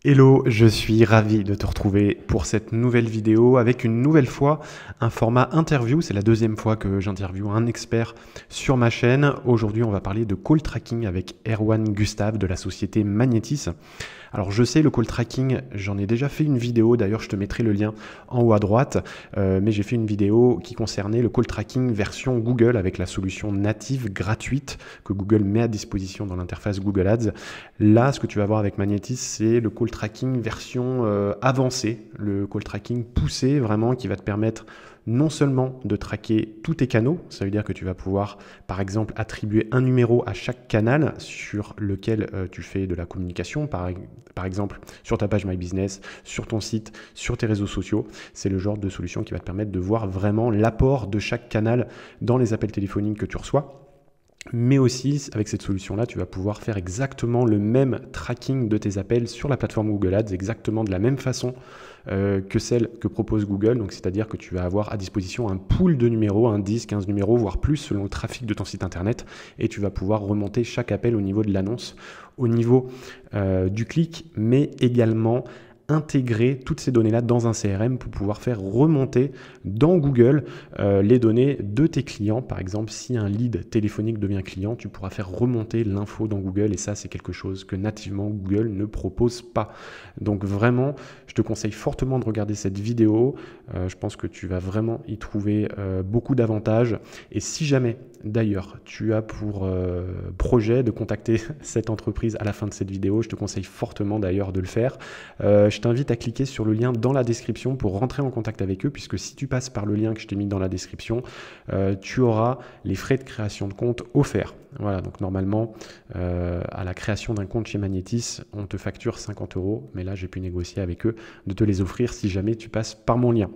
Hello, je suis ravi de te retrouver pour cette nouvelle vidéo avec une nouvelle fois un format interview. C'est la deuxième fois que j'interviewe un expert sur ma chaîne. Aujourd'hui, on va parler de call tracking avec Erwan Gustave de la société Magnetis. Alors je sais, le call tracking, j'en ai déjà fait une vidéo, d'ailleurs je te mettrai le lien en haut à droite, mais j'ai fait une vidéo qui concernait le call tracking version Google avec la solution native gratuite que Google met à disposition dans l'interface Google Ads. Là, ce que tu vas voir avec Magnetis, c'est le call tracking version avancée, le call tracking poussé vraiment qui va te permettre non seulement de traquer tous tes canaux, ça veut dire que tu vas pouvoir par exemple attribuer un numéro à chaque canal sur lequel tu fais de la communication, par exemple sur ta page My Business, sur ton site, sur tes réseaux sociaux. C'est le genre de solution qui va te permettre de voir vraiment l'apport de chaque canal dans les appels téléphoniques que tu reçois. Mais aussi, avec cette solution-là, tu vas pouvoir faire exactement le même tracking de tes appels sur la plateforme Google Ads, exactement de la même façon que celle que propose Google. Donc, c'est-à-dire que tu vas avoir à disposition un pool de numéros, un 10, 15 numéros, voire plus selon le trafic de ton site internet. Et tu vas pouvoir remonter chaque appel au niveau de l'annonce, au niveau du clic, mais également intégrer toutes ces données-là dans un CRM pour pouvoir faire remonter dans Google les données de tes clients. Par exemple, si un lead téléphonique devient client, tu pourras faire remonter l'info dans Google et ça, c'est quelque chose que nativement Google ne propose pas. Donc vraiment, je te conseille fortement de regarder cette vidéo. Je pense que tu vas vraiment y trouver beaucoup d'avantages. Et si jamais, d'ailleurs, tu as pour projet de contacter cette entreprise à la fin de cette vidéo, je te conseille fortement d'ailleurs de le faire. Je t'invite à cliquer sur le lien dans la description pour rentrer en contact avec eux, puisque si tu passes par le lien que je t'ai mis dans la description, tu auras les frais de création de compte offerts. Voilà, donc normalement, à la création d'un compte chez Magnetis, on te facture 50 €, mais là, j'ai pu négocier avec eux de te les offrir si jamais tu passes par mon lien.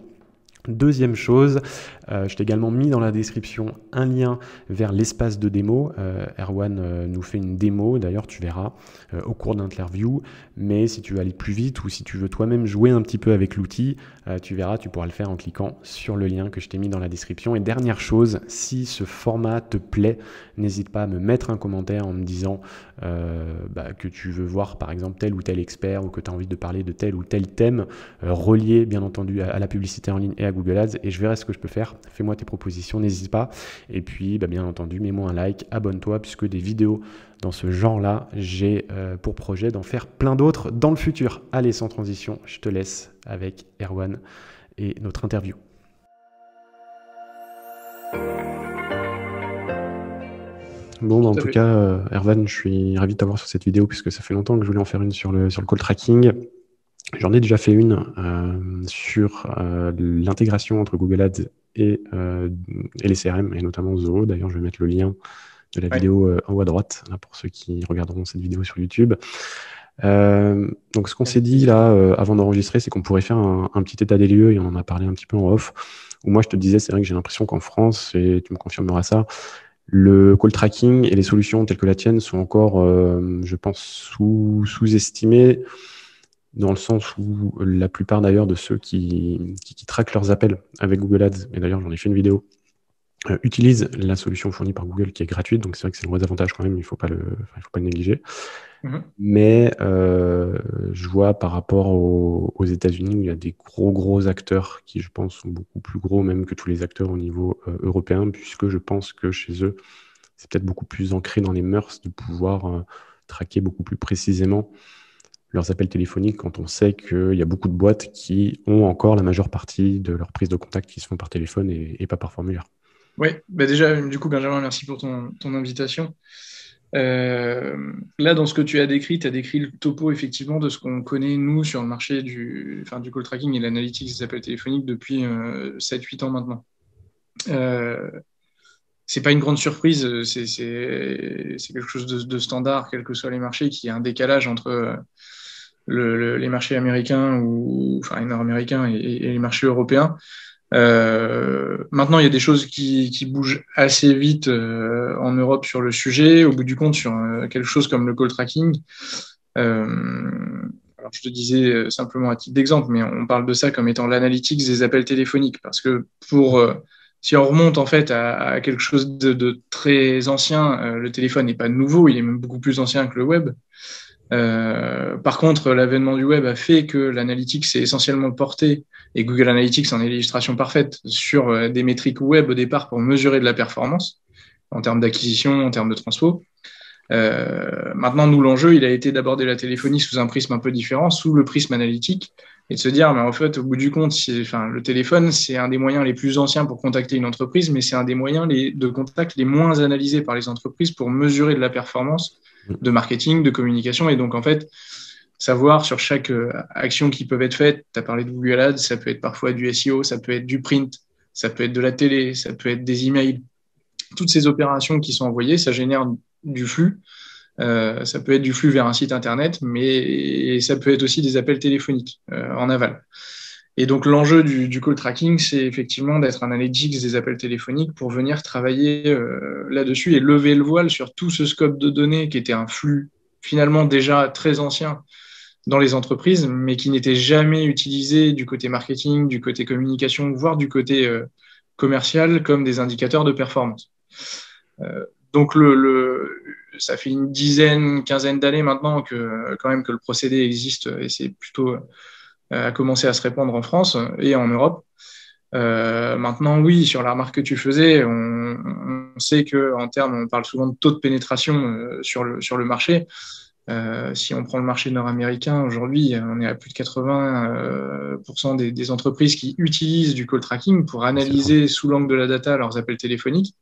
Deuxième chose, je t'ai également mis dans la description un lien vers l'espace de démo. Erwan nous fait une démo, d'ailleurs tu verras au cours de l'interview, mais si tu veux aller plus vite ou si tu veux toi-même jouer un petit peu avec l'outil, tu verras, tu pourras le faire en cliquant sur le lien que je t'ai mis dans la description. Et dernière chose, si ce format te plaît, n'hésite pas à me mettre un commentaire en me disant que tu veux voir par exemple tel ou tel expert ou que tu as envie de parler de tel ou tel thème relié bien entendu à la publicité en ligne et à Google Ads, et je verrai ce que je peux faire. Fais-moi tes propositions, n'hésite pas. Et puis, bien entendu, mets-moi un like, abonne-toi, puisque des vidéos dans ce genre-là, j'ai pour projet d'en faire plein d'autres dans le futur. Allez, sans transition, je te laisse avec Erwan et notre interview. Bon, en tout cas, Erwan, je suis ravi de t'avoir sur cette vidéo, puisque ça fait longtemps que je voulais en faire une sur le call tracking. J'en ai déjà fait une sur l'intégration entre Google Ads et les CRM, et notamment Zoho. D'ailleurs, je vais mettre le lien de la vidéo en haut à droite, là, pour ceux qui regarderont cette vidéo sur YouTube. Donc, ce qu'on s'est dit là, avant d'enregistrer, c'est qu'on pourrait faire un petit état des lieux, et on en a parlé un petit peu en off, où moi, je te disais, c'est vrai que j'ai l'impression qu'en France, et tu me confirmeras ça, le call tracking et les solutions telles que la tienne sont encore, je pense, sous-estimées, dans le sens où la plupart d'ailleurs de ceux qui traquent leurs appels avec Google Ads, et d'ailleurs j'en ai fait une vidéo, utilisent la solution fournie par Google qui est gratuite, donc c'est vrai que c'est le gros avantage quand même, il faut pas le négliger. Mais je vois par rapport aux États-Unis, il y a des gros acteurs qui, je pense, sont beaucoup plus gros même que tous les acteurs au niveau européen, puisque je pense que chez eux, c'est peut-être beaucoup plus ancré dans les mœurs de pouvoir traquer beaucoup plus précisément leurs appels téléphoniques quand on sait qu'il y a beaucoup de boîtes qui ont encore la majeure partie de leurs prises de contact qui se font par téléphone et pas par formulaire. Oui, déjà, du coup, Benjamin, merci pour ton invitation. Là, dans ce que tu as décrit le topo, effectivement, de ce qu'on connaît, nous, sur le marché du call tracking et l'analytics des appels téléphoniques depuis 7-8 ans maintenant. C'est pas une grande surprise, c'est quelque chose de standard, quels que soient les marchés, qu'il y a un décalage entre les marchés américains nord-américains et les marchés européens. Maintenant, il y a des choses qui bougent assez vite en Europe sur le sujet. Au bout du compte, sur quelque chose comme le call tracking, alors je te disais simplement à titre d'exemple, mais on parle de ça comme étant l'analytics des appels téléphoniques, parce que si on remonte en fait à quelque chose de très ancien, le téléphone n'est pas nouveau, il est même beaucoup plus ancien que le web. Par contre, l'avènement du web a fait que l'analytics s'est essentiellement porté, et Google Analytics en est l'illustration parfaite, sur des métriques web au départ pour mesurer de la performance en termes d'acquisition, en termes de transfo. Maintenant, nous, l'enjeu, il a été d'aborder la téléphonie sous un prisme un peu différent, sous le prisme analytique, et de se dire, mais en fait, au bout du compte, le téléphone, c'est un des moyens les plus anciens pour contacter une entreprise, mais c'est un des moyens de contact les moins analysés par les entreprises pour mesurer de la performance de marketing, de communication. Et donc, en fait, savoir sur chaque action qui peut être faite, tu as parlé de Google Ads, ça peut être parfois du SEO, ça peut être du print, ça peut être de la télé, ça peut être des emails. Toutes ces opérations qui sont envoyées, ça génère du flux. Ça peut être du flux vers un site internet, mais ça peut être aussi des appels téléphoniques en aval. Et donc l'enjeu du call tracking, c'est effectivement d'être un analytics des appels téléphoniques pour venir travailler là-dessus et lever le voile sur tout ce scope de données qui était un flux finalement déjà très ancien dans les entreprises, mais qui n'était jamais utilisé du côté marketing, du côté communication, voire du côté commercial comme des indicateurs de performance. Donc ça fait une quinzaine d'années maintenant que quand même que le procédé existe et c'est plutôt a commencé à se répandre en France et en Europe. Maintenant, oui, sur la remarque que tu faisais, on sait que en termes, on parle souvent de taux de pénétration sur le marché. Si on prend le marché nord-américain, aujourd'hui, on est à plus de 80% des entreprises qui utilisent du call tracking pour analyser sous l'angle de la data leurs appels téléphoniques.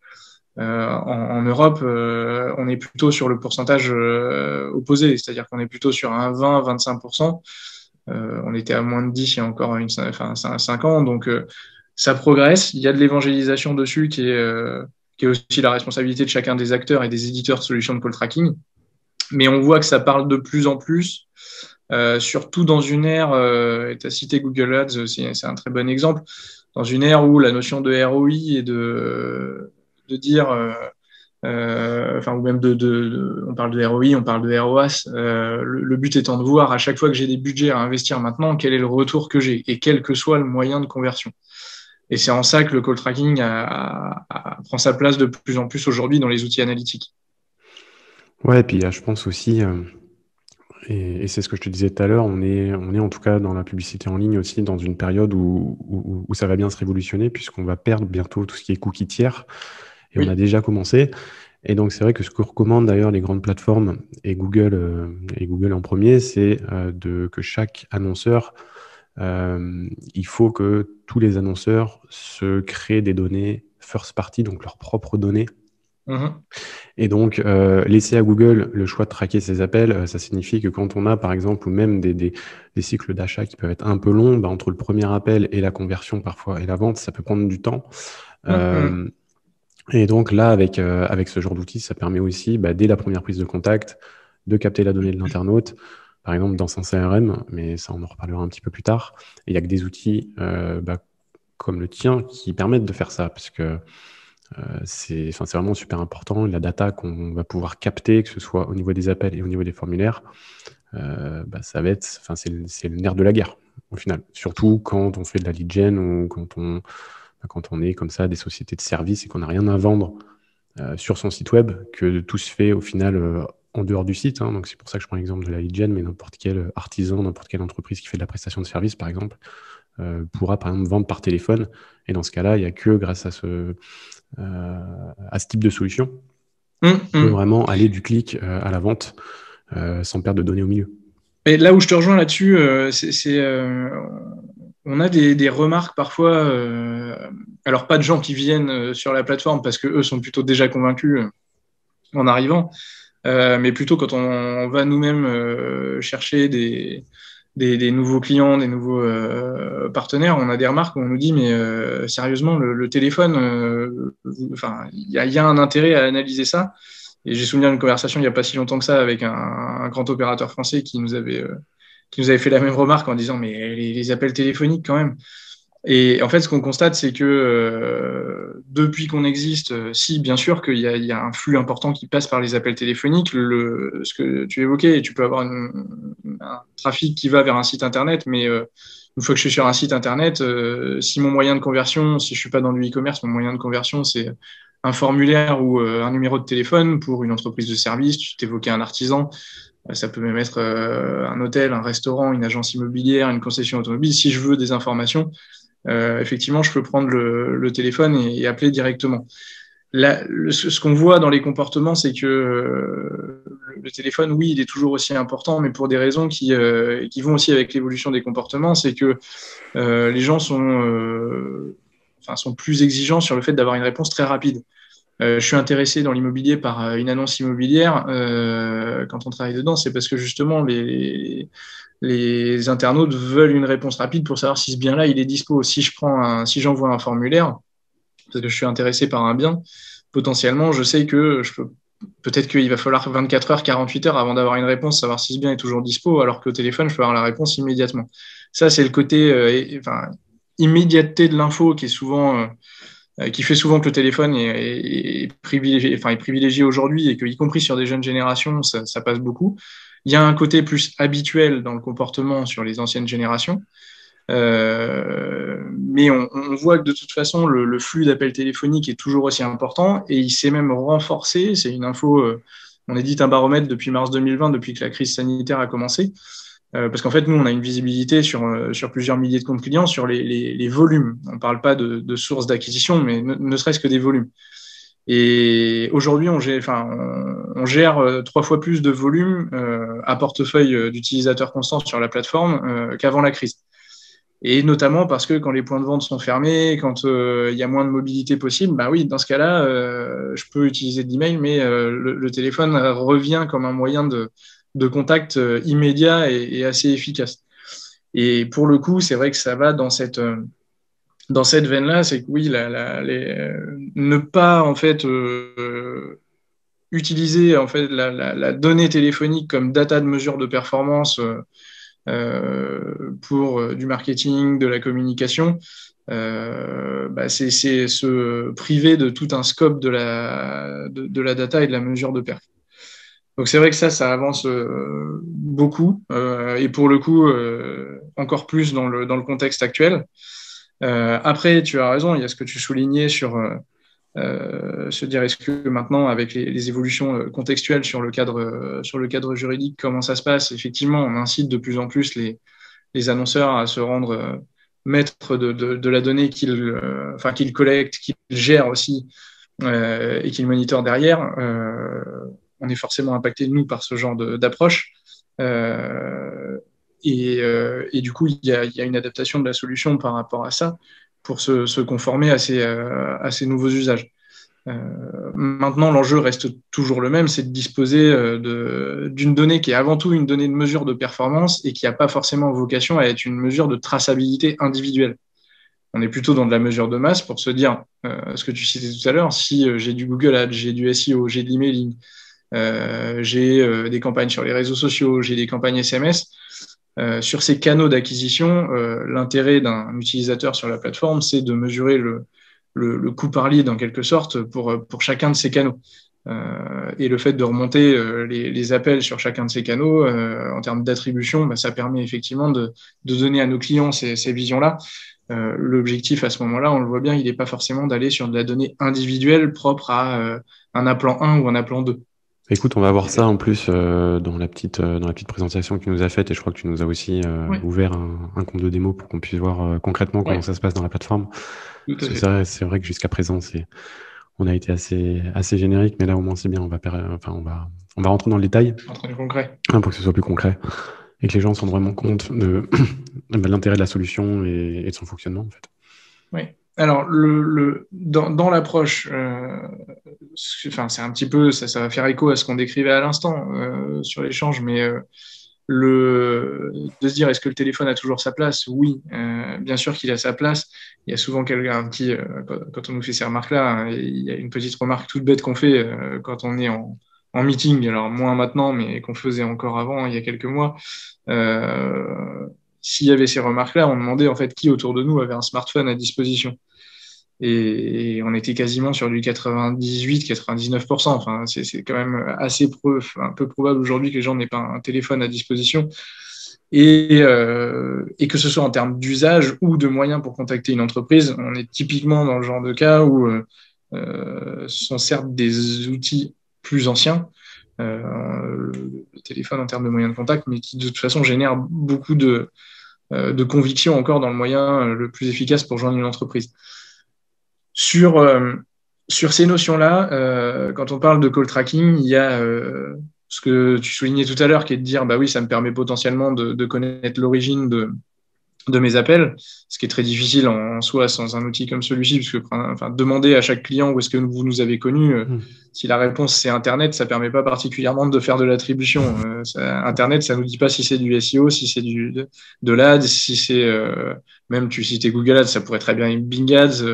En Europe, on est plutôt sur le pourcentage opposé, c'est-à-dire qu'on est plutôt sur un 20-25%. On était à moins de 10 il y a encore 5 ans, donc ça progresse. Il y a de l'évangélisation dessus qui est aussi la responsabilité de chacun des acteurs et des éditeurs de solutions de call tracking. Mais on voit que ça parle de plus en plus, surtout dans une ère, tu as cité Google Ads, c'est un très bon exemple, dans une ère où la notion de ROI est de dire, ou même on parle de ROI, on parle de ROAS, le but étant de voir à chaque fois que j'ai des budgets à investir maintenant, quel est le retour que j'ai, et quel que soit le moyen de conversion. Et c'est en ça que le call tracking prend sa place de plus en plus aujourd'hui dans les outils analytiques. Ouais, et puis je pense aussi, et c'est ce que je te disais tout à l'heure, on est en tout cas dans la publicité en ligne aussi dans une période où ça va bien se révolutionner puisqu'on va perdre bientôt tout ce qui est cookies tiers, et Oui. on a déjà commencé. Et donc c'est vrai que ce que recommandent d'ailleurs les grandes plateformes et Google en premier, c'est que chaque annonceur, il faut que tous les annonceurs se créent des données first party, donc leurs propres données. Et donc, laisser à Google le choix de traquer ses appels, ça signifie que quand on a, par exemple, ou même des cycles d'achat qui peuvent être un peu longs, bah, entre le premier appel et la conversion parfois et la vente, ça peut prendre du temps. Et donc là, avec ce genre d'outil, ça permet aussi, dès la première prise de contact, de capter la donnée de l'internaute, par exemple dans un CRM, mais ça, on en reparlera un petit peu plus tard. Et il y a que des outils comme le tien qui permettent de faire ça, parce que c'est vraiment super important. La data qu'on va pouvoir capter, que ce soit au niveau des appels et au niveau des formulaires, ça va être, c'est le nerf de la guerre au final. Surtout quand on fait de la lead gen ou quand on est comme ça des sociétés de services et qu'on n'a rien à vendre sur son site web, que tout se fait au final en dehors du site. Donc c'est pour ça que je prends l'exemple de la lead gen, mais n'importe quel artisan, n'importe quelle entreprise qui fait de la prestation de service, par exemple, pourra par exemple vendre par téléphone. Et dans ce cas-là, il n'y a que grâce à ce type de solution, on peut vraiment aller du clic à la vente sans perdre de données au milieu. Et là où je te rejoins là-dessus, on a des remarques parfois, alors pas de gens qui viennent sur la plateforme parce que eux sont plutôt déjà convaincus en arrivant, mais plutôt quand on va nous-mêmes chercher des nouveaux clients, des nouveaux partenaires, on a des remarques où on nous dit mais sérieusement le téléphone, il y a un intérêt à analyser ça. Et j'ai souvenir d'une conversation il n'y a pas si longtemps que ça avec un grand opérateur français qui nous avait fait la même remarque en disant mais les appels téléphoniques quand même. Et en fait, ce qu'on constate, c'est que depuis qu'on existe, si bien sûr qu'il y a un flux important qui passe par les appels téléphoniques, ce que tu évoquais, tu peux avoir un trafic qui va vers un site internet, mais une fois que je suis sur un site internet, si mon moyen de conversion, si je suis pas dans du e-commerce, mon moyen de conversion, c'est un formulaire ou un numéro de téléphone pour une entreprise de service, tu t'évoquais un artisan, Ça peut même être un hôtel, un restaurant, une agence immobilière, une concession automobile. Si je veux des informations, effectivement, je peux prendre le téléphone et appeler directement. Là, ce qu'on voit dans les comportements, c'est que le téléphone, oui, il est toujours aussi important, mais pour des raisons qui vont aussi avec l'évolution des comportements, c'est que les gens sont plus exigeants sur le fait d'avoir une réponse très rapide. Je suis intéressé dans l'immobilier par une annonce immobilière. Quand on travaille dedans, c'est parce que justement les internautes veulent une réponse rapide pour savoir si ce bien-là il est dispo. Si j'envoie un formulaire parce que je suis intéressé par un bien, potentiellement, je sais que peut-être qu'il va falloir 24 heures, 48 heures avant d'avoir une réponse, savoir si ce bien est toujours dispo, alors qu'au téléphone, je peux avoir la réponse immédiatement. Ça, c'est le côté immédiateté de l'info qui fait souvent que le téléphone est privilégié aujourd'hui et que, y compris sur des jeunes générations, ça passe beaucoup. Il y a un côté plus habituel dans le comportement sur les anciennes générations. Mais on voit que de toute façon, le flux d'appels téléphoniques est toujours aussi important et il s'est même renforcé. C'est une info, on édite un baromètre depuis mars 2020, depuis que la crise sanitaire a commencé. Parce qu'en fait, nous, on a une visibilité sur plusieurs milliers de comptes clients, sur les volumes. On ne parle pas de sources d'acquisition, mais ne serait-ce que des volumes. Et aujourd'hui, on gère 3 fois plus de volume à portefeuille d'utilisateurs constants sur la plateforme qu'avant la crise. Et notamment parce que quand les points de vente sont fermés, quand il y a moins de mobilité possible, bah oui, dans ce cas-là, je peux utiliser de l'email, mais le téléphone revient comme un moyen de contact immédiat et assez efficace. Et pour le coup, c'est vrai que ça va dans cette veine-là, c'est que oui, ne pas en fait utiliser en fait la donnée téléphonique comme data de mesure de performance pour du marketing, de la communication, c'est se priver de tout un scope de la data et de la mesure de perf. Donc c'est vrai que ça avance beaucoup et pour le coup encore plus dans le contexte actuel. Après, tu as raison, il y a ce que tu soulignais sur se dire est-ce que maintenant avec les évolutions contextuelles sur le cadre juridique, comment ça se passe? Effectivement, on incite de plus en plus les annonceurs à se rendre maîtres de la donnée qu'ils collectent, qu'ils gèrent aussi et qu'ils monitorent derrière. On est forcément impacté, nous, par ce genre d'approche. Et du coup, il y a une adaptation de la solution par rapport à ça pour se conformer à ces nouveaux usages. Maintenant, l'enjeu reste toujours le même, c'est de disposer d'une donnée qui est avant tout une donnée de mesure de performance et qui n'a pas forcément vocation à être une mesure de traçabilité individuelle. On est plutôt dans de la mesure de masse pour se dire, ce que tu citais tout à l'heure, si j'ai du Google Ads, j'ai du SEO, j'ai de l'emailing, j'ai des campagnes sur les réseaux sociaux, j'ai des campagnes SMS, sur ces canaux d'acquisition, l'intérêt d'un utilisateur sur la plateforme, c'est de mesurer le coût par lead en quelque sorte pour chacun de ces canaux. Et le fait de remonter les appels sur chacun de ces canaux en termes d'attribution, ça permet effectivement de donner à nos clients ces visions-là. L'objectif à ce moment-là, on le voit bien, il n'est pas forcément d'aller sur de la donnée individuelle propre à un appelant 1 ou un appelant 2. Écoute, on va voir ça en plus dans la petite présentation que tu nous as faite et je crois que tu nous as aussi ouvert un compte de démo pour qu'on puisse voir concrètement comment ça se passe dans la plateforme. C'est vrai que jusqu'à présent, on a été assez générique, mais là au moins c'est bien. On va rentrer dans le détail concret. Pour que ce soit plus concret et que les gens se rendent vraiment compte de l'intérêt de la solution et de son fonctionnement en fait. Oui. Alors, dans l'approche, c'est un petit peu, ça va faire écho à ce qu'on décrivait à l'instant sur l'échange, mais de se dire est-ce que le téléphone a toujours sa place? Oui, bien sûr qu'il a sa place. Il y a souvent quelqu'un qui, quand on nous fait ces remarques-là, il y a une petite remarque toute bête qu'on fait quand on est en meeting, alors moins maintenant, mais qu'on faisait encore avant, il y a quelques mois. S'il y avait ces remarques-là, on demandait en fait qui autour de nous avait un smartphone à disposition. Et on était quasiment sur du 98-99%. Enfin, c'est quand même un peu probable aujourd'hui que les gens n'aient pas un téléphone à disposition. Et que ce soit en termes d'usage ou de moyens pour contacter une entreprise, on est typiquement dans le genre de cas où ce sont certes des outils plus anciens, le téléphone en termes de moyens de contact, mais qui de toute façon génère beaucoup de conviction encore dans le moyen le plus efficace pour joindre une entreprise. Sur ces notions-là, quand on parle de call tracking, il y a ce que tu soulignais tout à l'heure, qui est de dire, bah oui, ça me permet potentiellement de connaître l'origine de mes appels, ce qui est très difficile en soi sans un outil comme celui-ci, parce que enfin, demander à chaque client où est-ce que vous nous avez connu, si la réponse c'est Internet, ça permet pas particulièrement de faire de l'attribution. Internet, ça nous dit pas si c'est du SEO, si c'est de l'AD, si c'est même tu citais Google Ads, ça pourrait très bien être Bing Ads,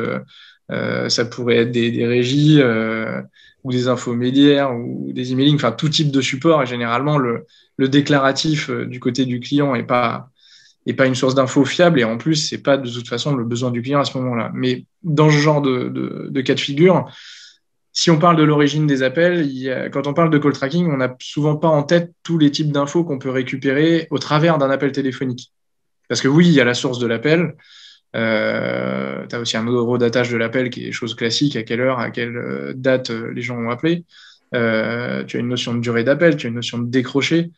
ça pourrait être des régies ou des infomédiaires ou des emailing, enfin tout type de support. Et généralement, le déclaratif du côté du client est pas une source d'infos fiable, et en plus, c'est pas de toute façon le besoin du client à ce moment-là. Mais dans ce genre de cas de figure, si on parle de l'origine des appels, quand on parle de call tracking, on n'a souvent pas en tête tous les types d'infos qu'on peut récupérer au travers d'un appel téléphonique. Parce que oui, il y a la source de l'appel. Tu as aussi un eurodatage de l'appel qui est chose classique, à quelle heure, à quelle date les gens ont appelé. Tu as une notion de durée d'appel, tu as une notion de décroché.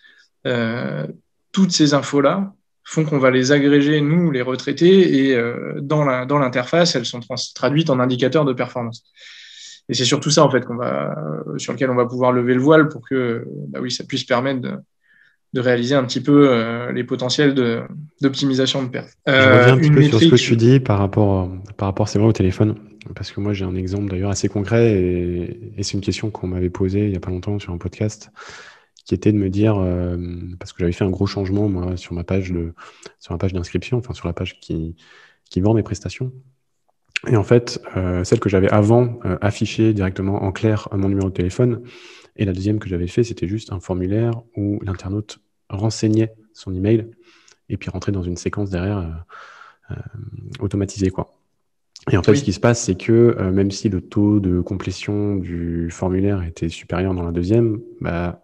Toutes ces infos-là font qu'on va les agréger, nous, les retraités, et dans l'interface, elles sont traduites en indicateurs de performance. Et c'est surtout ça, en fait, sur lequel on va pouvoir lever le voile pour que bah oui, ça puisse permettre de réaliser un petit peu les potentiels d'optimisation de perf. Je reviens un petit peu sur ce que tu dis par rapport c'est vrai au téléphone, parce que moi j'ai un exemple d'ailleurs assez concret et c'est une question qu'on m'avait posée il n'y a pas longtemps sur un podcast, qui était de me dire, parce que j'avais fait un gros changement moi sur ma page d'inscription, enfin sur la page qui vend mes prestations. Et en fait, celle que j'avais avant affichée directement en clair mon numéro de téléphone, et la deuxième que j'avais fait, c'était juste un formulaire où l'internaute renseignait son email et puis rentrait dans une séquence derrière automatisée, quoi. Et en fait, ce qui se passe, c'est que même si le taux de complétion du formulaire était supérieur dans la deuxième, bah,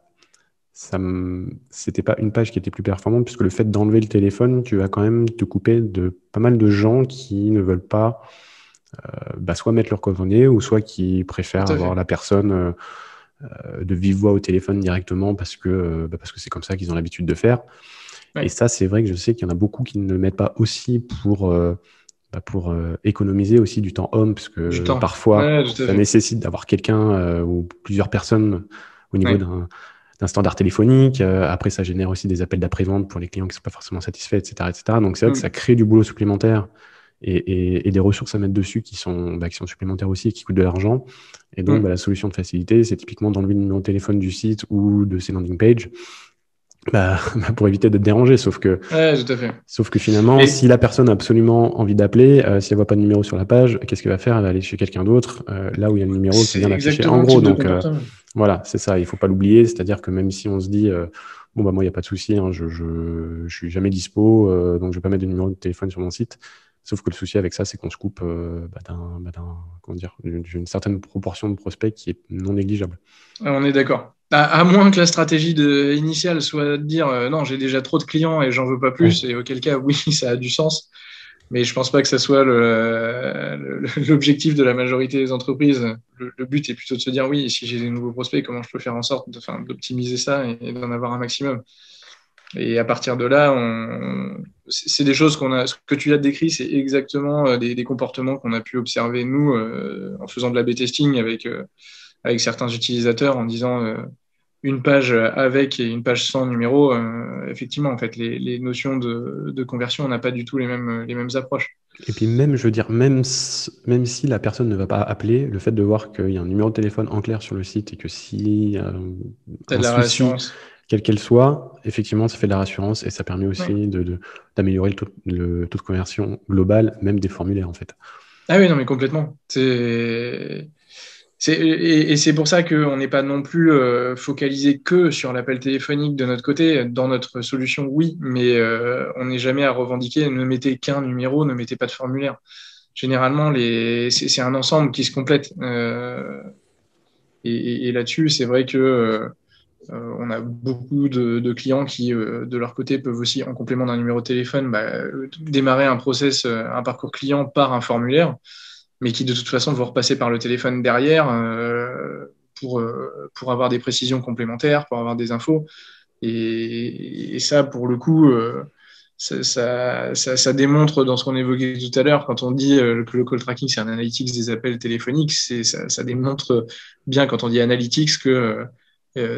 c'était pas une page qui était plus performante, puisque le fait d'enlever le téléphone, tu vas quand même te couper de pas mal de gens qui ne veulent pas soit mettre leur coordonnées, ou soit qui préfèrent avoir la personne de vive voix au téléphone directement parce que c'est comme ça qu'ils ont l'habitude de faire. Ouais. Et ça, c'est vrai que je sais qu'il y en a beaucoup qui ne le mettent pas aussi pour économiser aussi du temps homme, parce que parfois, ça nécessite d'avoir quelqu'un ou plusieurs personnes au niveau d'un standard téléphonique. Après, ça génère aussi des appels d'après-vente pour les clients qui ne sont pas forcément satisfaits, etc. etc. Donc, c'est vrai que ça crée du boulot supplémentaire et des ressources à mettre dessus qui sont supplémentaires aussi et qui coûtent de l'argent. Et donc, la solution de facilité, c'est typiquement d'enlever le numéro de téléphone du site ou de ses landing pages pour éviter de te déranger. Sauf que, tout à fait. Sauf que finalement, si la personne a absolument envie d'appeler, si elle voit pas de numéro sur la page, qu'est-ce qu'elle va faire? Elle va aller chez quelqu'un d'autre, là où il y a le numéro qui vient d'afficher. En gros, donc voilà, c'est ça. Il faut pas l'oublier. C'est-à-dire que même si on se dit moi, il n'y a pas de souci, hein, je suis jamais dispo, donc je vais pas mettre de numéro de téléphone sur mon site. Sauf que le souci avec ça, c'est qu'on se coupe d'une certaine proportion de prospects qui est non négligeable. On est d'accord. À moins que la stratégie initiale soit de dire non, j'ai déjà trop de clients et j'en veux pas plus, et auquel cas, oui, ça a du sens. Mais je pense pas que ça soit l'objectif de la majorité des entreprises. Le but est plutôt de se dire oui, si j'ai des nouveaux prospects, comment je peux faire en sorte d'optimiser ça et d'en avoir un maximum. Et à partir de là, c'est des choses ce que tu as décrit, c'est exactement des comportements qu'on a pu observer, nous, en faisant de l'A/B testing avec certains utilisateurs, en disant une page avec et une page sans numéro. Effectivement, en fait, les notions de conversion, on n'a pas du tout les mêmes approches. Et puis même, je veux dire, même si la personne ne va pas appeler, le fait de voir qu'il y a un numéro de téléphone en clair sur le site et que si t'as de la réassurance, quelle qu'elle soit, effectivement, ça fait de la rassurance et ça permet aussi d'améliorer le taux de conversion global, même des formulaires, en fait. Ah oui, non, mais complètement. Et c'est pour ça qu'on n'est pas non plus focalisé que sur l'appel téléphonique de notre côté. Dans notre solution, oui, mais on n'est jamais à revendiquer ne mettez qu'un numéro, ne mettez pas de formulaire. Généralement, c'est un ensemble qui se complète. Et là-dessus, c'est vrai que on a beaucoup de clients qui, de leur côté, peuvent aussi, en complément d'un numéro de téléphone, démarrer un parcours client par un formulaire, mais qui de toute façon vont repasser par le téléphone derrière pour avoir des précisions complémentaires, pour avoir des infos. Et ça, pour le coup, ça démontre dans ce qu'on évoquait tout à l'heure, quand on dit que le call tracking, c'est un analytics des appels téléphoniques, ça démontre bien quand on dit analytics que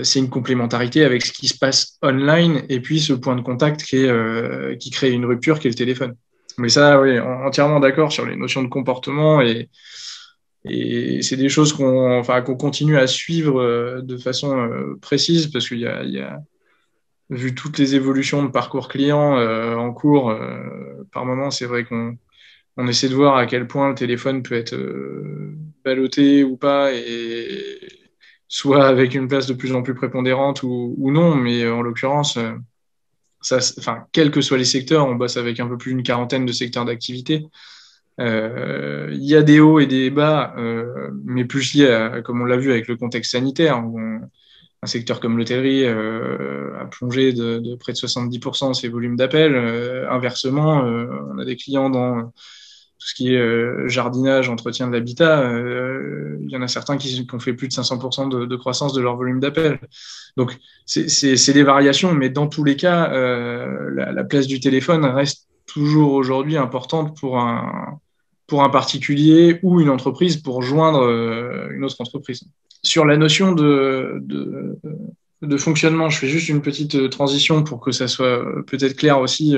c'est une complémentarité avec ce qui se passe online et puis ce point de contact qui crée une rupture qui est le téléphone. Mais ça, oui, entièrement d'accord sur les notions de comportement et c'est des choses qu'on continue à suivre de façon précise parce qu'il y a vu toutes les évolutions de parcours client en cours, par moment, c'est vrai qu'on essaie de voir à quel point le téléphone peut être ballotté ou pas, et soit avec une place de plus en plus prépondérante ou non, mais en l'occurrence, quels que soient les secteurs, on bosse avec un peu plus d'une quarantaine de secteurs d'activité. Il y a des hauts et des bas, mais plus liés comme on l'a vu avec le contexte sanitaire, où un secteur comme l'hôtellerie a plongé de près de 70% ses volumes d'appels. Inversement, on a des clients dans tout ce qui est jardinage, entretien de l'habitat. Il y en a certains qui ont fait plus de 500% de croissance de leur volume d'appels. Donc, c'est des variations, mais dans tous les cas, la place du téléphone reste toujours aujourd'hui importante pour un particulier ou une entreprise pour joindre une autre entreprise. Sur la notion de fonctionnement, je fais juste une petite transition pour que ça soit peut-être clair aussi,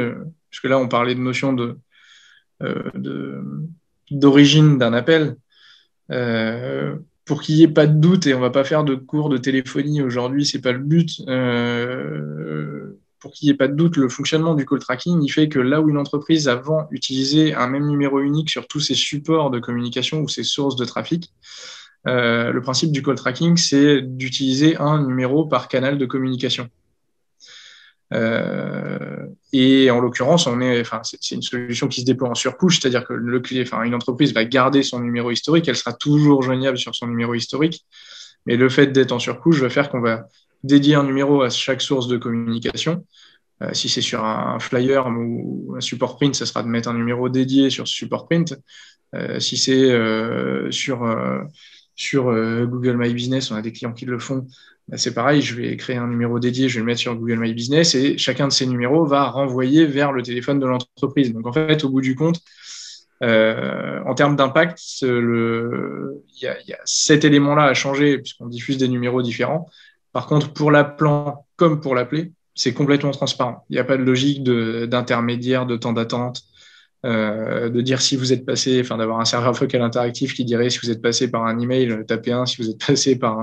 puisque là, on parlait de notion d'origine d'un appel. Pour qu'il n'y ait pas de doute, et on ne va pas faire de cours de téléphonie aujourd'hui, ce n'est pas le but. Pour qu'il n'y ait pas de doute, le fonctionnement du call tracking, il fait que là où une entreprise avant utilisait un même numéro unique sur tous ses supports de communication ou ses sources de trafic, le principe du call tracking, c'est d'utiliser un numéro par canal de communication. Et en l'occurrence, c'est une solution qui se déploie en surcouche, c'est-à-dire que une entreprise va garder son numéro historique, elle sera toujours joignable sur son numéro historique, mais le fait d'être en surcouche va faire qu'on va dédier un numéro à chaque source de communication. Si c'est sur un flyer ou un support print, ça sera de mettre un numéro dédié sur ce support print. Si c'est sur Google My Business, on a des clients qui le font, c'est pareil, je vais créer un numéro dédié, je vais le mettre sur Google My Business et chacun de ces numéros va renvoyer vers le téléphone de l'entreprise. Donc en fait, au bout du compte, en termes d'impact, il y a cet élément-là à changer puisqu'on diffuse des numéros différents. Par contre, pour l'appelant comme pour l'appeler, c'est complètement transparent. Il n'y a pas de logique d'intermédiaire, de temps d'attente, de dire si vous êtes passé, d'avoir un serveur vocal interactif qui dirait si vous êtes passé par un email, tapez 1, si vous êtes passé par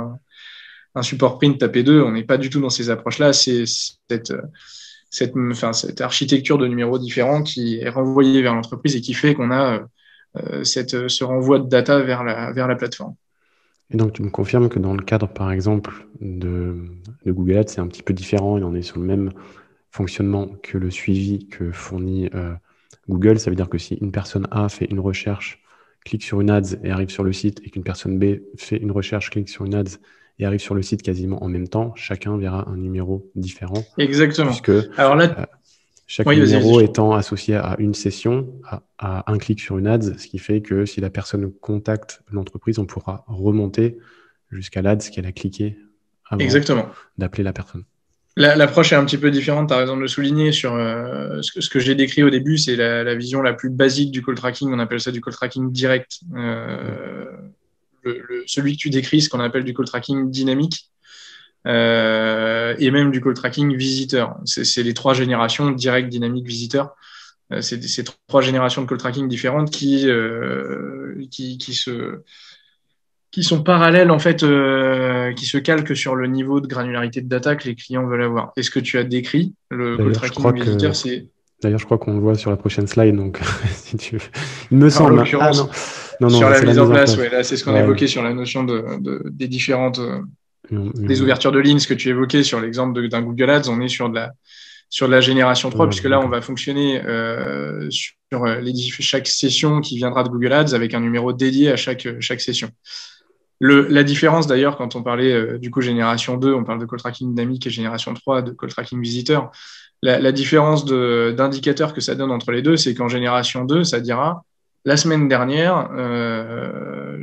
un support print, tapez 2. On n'est pas du tout dans ces approches-là. C'est cette architecture de numéros différents qui est renvoyée vers l'entreprise et qui fait qu'on a ce renvoi de data vers la plateforme. Et donc, tu me confirmes que dans le cadre, par exemple, de Google Ads, c'est un petit peu différent et on est sur le même fonctionnement que le suivi que fournit Google. Ça veut dire que si une personne A fait une recherche, clique sur une ads et arrive sur le site, et qu'une personne B fait une recherche, clique sur une ads et arrive sur le site quasiment en même temps, chacun verra un numéro différent. Exactement. Puisque alors là, chaque numéro étant associé à une session, à un clic sur une ads, ce qui fait que si la personne contacte l'entreprise, on pourra remonter jusqu'à l'ads qu'elle a cliqué avant d'appeler la personne. L'approche est un petit peu différente, tu as raison de le souligner. Sur ce que j'ai décrit au début, c'est la vision la plus basique du call tracking. On appelle ça du call tracking direct. Celui que tu décris, ce qu'on appelle du call tracking dynamique. Et même du call tracking visiteur. C'est les 3 générations, direct, dynamique, visiteur. C'est ces 3 générations de call tracking différentes qui sont parallèles, en fait, qui se calquent sur le niveau de granularité de data que les clients veulent avoir. Et ce que tu as décrit, le call tracking visiteur, c'est... D'ailleurs, je crois qu'on le voit sur la prochaine slide, donc si tu veux. Il me semble. Non, sur la mise en place, ouais, là, c'est ce qu'on évoquait sur la notion des différentes... des ouvertures de lignes, ce que tu évoquais sur l'exemple d'un Google Ads, on est sur de la génération 3, puisque là, on va fonctionner sur chaque session qui viendra de Google Ads avec un numéro dédié à chaque session. La différence, d'ailleurs, quand on parlait du coup génération 2, on parle de call tracking dynamique, et génération 3 de call tracking visiteur. La différence d'indicateur que ça donne entre les deux, c'est qu'en génération 2, ça dira la semaine dernière,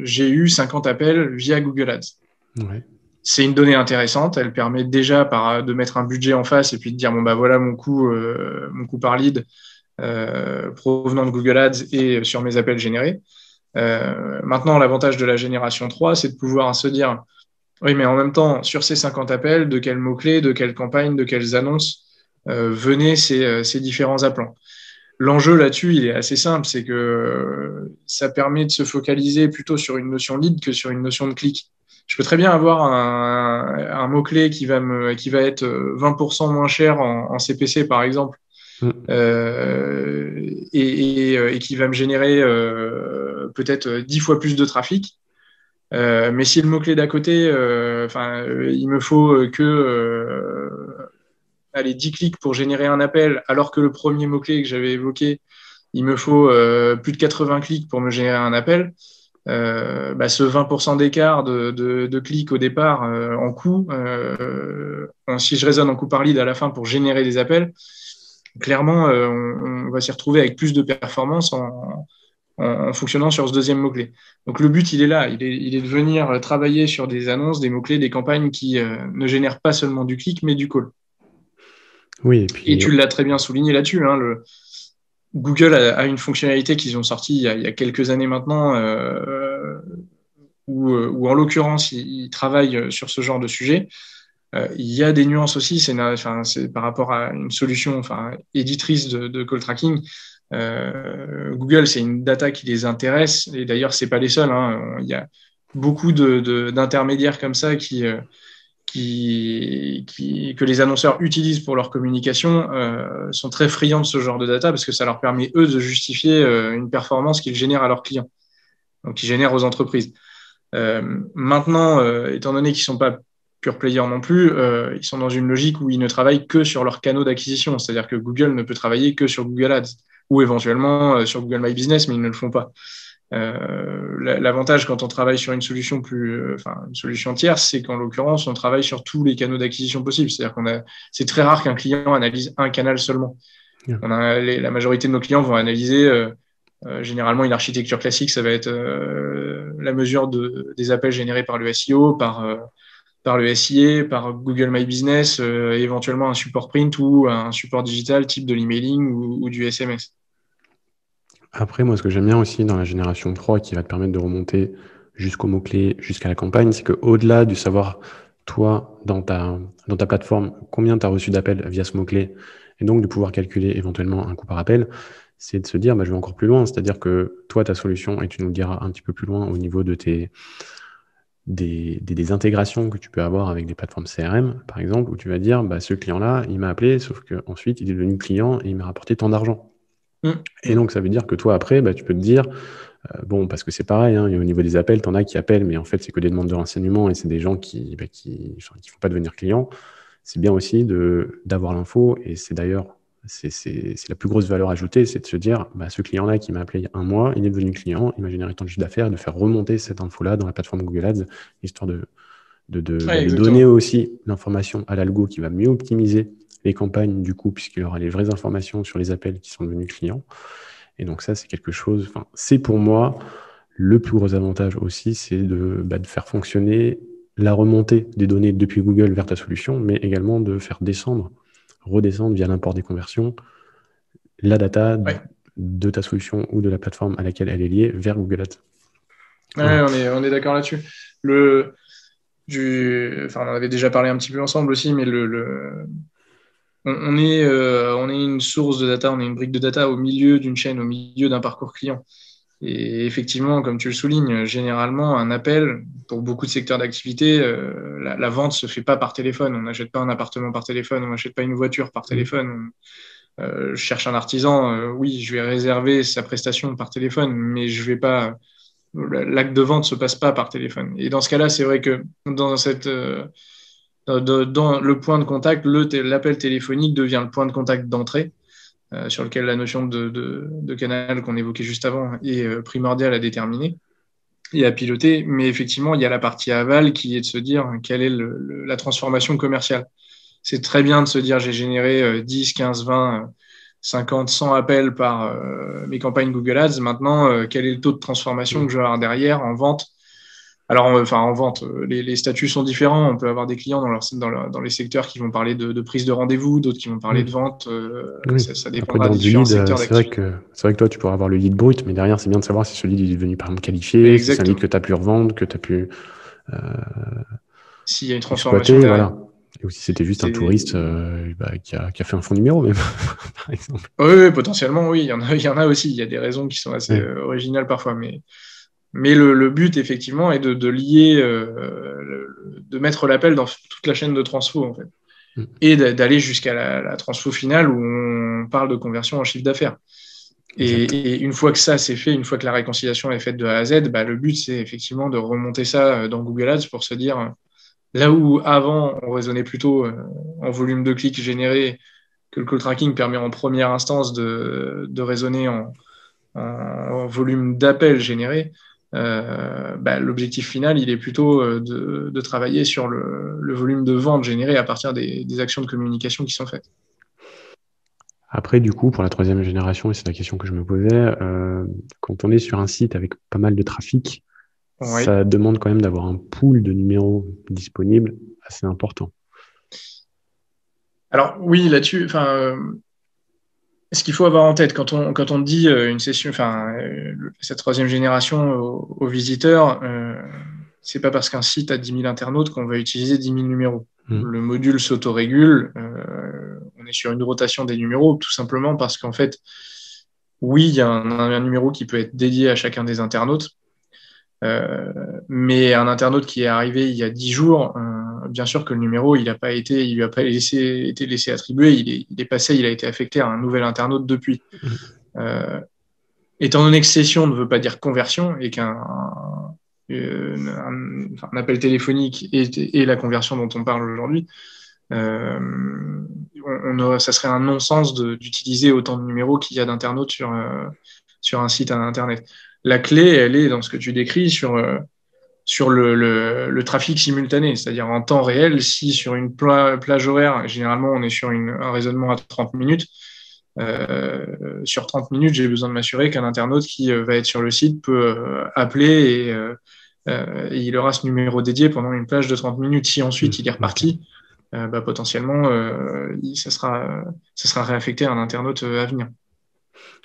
j'ai eu 50 appels via Google Ads. Ouais. C'est une donnée intéressante. Elle permet déjà de mettre un budget en face et puis de dire, bon, bah voilà mon coût par lead provenant de Google Ads et sur mes appels générés. Maintenant, l'avantage de la génération 3, c'est de pouvoir se dire, oui, mais en même temps, sur ces 50 appels, de quels mots-clés, de quelles campagnes, de quelles annonces venaient ces différents appelants. L'enjeu là-dessus, il est assez simple, c'est que ça permet de se focaliser plutôt sur une notion lead que sur une notion de clic. Je peux très bien avoir un mot-clé qui va être 20% moins cher en CPC, par exemple, et qui va me générer peut-être 10 fois plus de trafic. Mais si le mot-clé d'à côté, il me faut allez, 10 clics pour générer un appel, alors que le premier mot-clé que j'avais évoqué, il me faut plus de 80 clics pour me générer un appel. Ce 20% d'écart de clics au départ en coût, si je raisonne en coût par lead à la fin pour générer des appels, clairement, on va s'y retrouver avec plus de performance en fonctionnant sur ce deuxième mot-clé. Donc le but, il est là, il est de venir travailler sur des annonces, des mots-clés, des campagnes qui ne génèrent pas seulement du clic, mais du call. Oui, et tu l'as très bien souligné là-dessus, hein, Google a une fonctionnalité qu'ils ont sortie il y a quelques années maintenant, où en l'occurrence, ils travaillent sur ce genre de sujet. Il y a des nuances aussi, c'est par rapport à une solution éditrice de call tracking. Google, c'est une data qui les intéresse, et d'ailleurs, c'est pas les seuls. Hein. Il y a beaucoup d'intermédiaires comme ça que les annonceurs utilisent pour leur communication sont très friands de ce genre de data parce que ça leur permet, eux, de justifier une performance qu'ils génèrent à leurs clients, donc qu'ils génèrent aux entreprises. Maintenant, étant donné qu'ils ne sont pas pure players non plus, ils sont dans une logique où ils ne travaillent que sur leurs canaux d'acquisition, c'est-à-dire que Google ne peut travailler que sur Google Ads ou éventuellement sur Google My Business, mais ils ne le font pas. L'avantage quand on travaille sur une solution une solution tierce, c'est qu'en l'occurrence, on travaille sur tous les canaux d'acquisition possibles. C'est-à-dire c'est très rare qu'un client analyse un canal seulement. La majorité de nos clients vont analyser généralement une architecture classique. Ça va être la mesure des appels générés par le SEO, par le SIA, par Google My Business, éventuellement un support print ou un support digital type de l'emailing ou du SMS. Après, moi, ce que j'aime bien aussi dans la génération 3 qui va te permettre de remonter jusqu'au mot-clé, jusqu'à la campagne, c'est qu'au-delà du savoir, toi, dans ta plateforme, combien tu as reçu d'appels via ce mot-clé, et donc de pouvoir calculer éventuellement un coût par appel, c'est de se dire, je vais encore plus loin, c'est-à-dire que toi, ta solution, et tu nous le diras un petit peu plus loin au niveau de des intégrations que tu peux avoir avec des plateformes CRM, par exemple, où tu vas dire, ce client-là, il m'a appelé, sauf qu'ensuite, il est devenu client et il m'a rapporté tant d'argent. Et donc, ça veut dire que toi, après, tu peux te dire, parce que c'est pareil, hein, et au niveau des appels, tu en as qui appellent, mais en fait, c'est que des demandes de renseignements et c'est des gens qui font pas devenir clients. C'est bien aussi d'avoir l'info, et c'est d'ailleurs, c'est la plus grosse valeur ajoutée, c'est de se dire, ce client-là qui m'a appelé il y a un mois, il est devenu client, il m'a généré tant de chiffre d'affaires, de faire remonter cette info-là dans la plateforme Google Ads, histoire de donner aussi l'information à l'algo qui va mieux optimiser les campagnes du coup, puisqu'il aura les vraies informations sur les appels qui sont devenus clients. Et donc ça, c'est quelque chose, c'est pour moi le plus gros avantage aussi, c'est de faire fonctionner la remontée des données depuis Google vers ta solution, mais également de faire redescendre via l'import des conversions, la data de ta solution ou de la plateforme à laquelle elle est liée vers Google Ads. Voilà. On est d'accord là-dessus. On en avait déjà parlé un petit peu ensemble aussi, mais on est une source de data, on est une brique de data au milieu d'une chaîne, au milieu d'un parcours client. Et effectivement, comme tu le soulignes, généralement, un appel, pour beaucoup de secteurs d'activité, la vente se fait pas par téléphone. On n'achète pas un appartement par téléphone, on n'achète pas une voiture par téléphone. Je cherche un artisan, oui, je vais réserver sa prestation par téléphone, mais je vais pas. L'acte de vente se passe pas par téléphone. Et dans ce cas-là, c'est vrai que dans le point de contact, l'appel téléphonique devient le point de contact d'entrée, sur lequel la notion de canal qu'on évoquait juste avant est primordiale à déterminer et à piloter. Mais effectivement, il y a la partie aval qui est de se dire quelle est la transformation commerciale. C'est très bien de se dire j'ai généré 10, 15, 20, 50, 100 appels par mes campagnes Google Ads. Maintenant, quel est le taux de transformation que je vais avoir derrière en vente Alors, enfin, en vente, les statuts sont différents. On peut avoir des clients dans les secteurs qui vont parler de prise de rendez-vous, d'autres qui vont parler de vente. Oui. Ça Après, dépendra dans des du différents lead, secteurs c'est vrai d'activité. que toi, tu pourras avoir le lead brut, mais derrière, c'est bien de savoir si ce lead il est devenu, par exemple, qualifié, si c'est un lead que Exactement. tu as pu revendre, que tu as pu S'il y a une transformation exploiter, derrière. voilà. Et aussi, c'était juste un C'est... touriste qui a fait un faux numéro, même, par exemple. Oui, oui, potentiellement, oui. Il y en a aussi. Il y a des raisons qui sont assez Ouais. originales parfois. Mais le but, effectivement, est de lier, de mettre l'appel dans toute la chaîne de transfo, en fait. Mm. Et d'aller jusqu'à la transfo finale où on parle de conversion en chiffre d'affaires. Exact. Et une fois que ça c'est fait, une fois que la réconciliation est faite de A à Z, bah, le but c'est effectivement de remonter ça dans Google Ads pour se dire là où avant on raisonnait plutôt en volume de clics générés, que le call tracking permet en première instance de raisonner en volume d'appels générés, bah, l'objectif final il est plutôt de travailler sur le volume de ventes générées à partir des actions de communication qui sont faites. Après, du coup, pour la troisième génération, et c'est la question que je me posais, quand on est sur un site avec pas mal de trafic, Oui. ça demande quand même d'avoir un pool de numéros disponibles assez important. Alors oui, là-dessus, enfin, ce qu'il faut avoir en tête quand on dit une session, enfin, cette troisième génération aux visiteurs, c'est pas parce qu'un site a 10 000 internautes qu'on va utiliser 10 000 numéros. Mm. Le module s'autorégule, on est sur une rotation des numéros, tout simplement parce qu'en fait, oui, il y a un numéro qui peut être dédié à chacun des internautes, euh, mais un internaute qui est arrivé il y a 10 jours, bien sûr que le numéro, il lui a pas été laissé attribuer, il est passé, il a été affecté à un nouvel internaute depuis. Mm. Euh, Étant donné que session ne veut pas dire conversion et un appel téléphonique est la conversion dont on parle aujourd'hui, euh, ça serait un non-sens d'utiliser autant de numéros qu'il y a d'internautes sur un site internet. La clé, elle est dans ce que tu décris sur le trafic simultané, c'est-à-dire en temps réel, si sur une plage horaire, généralement on est sur un raisonnement à 30 minutes, sur 30 minutes, j'ai besoin de m'assurer qu'un internaute qui va être sur le site peut appeler et il aura ce numéro dédié pendant une plage de 30 minutes. Si ensuite il est Mm. Ok. reparti, bah, potentiellement, ça sera réaffecté à un internaute à venir.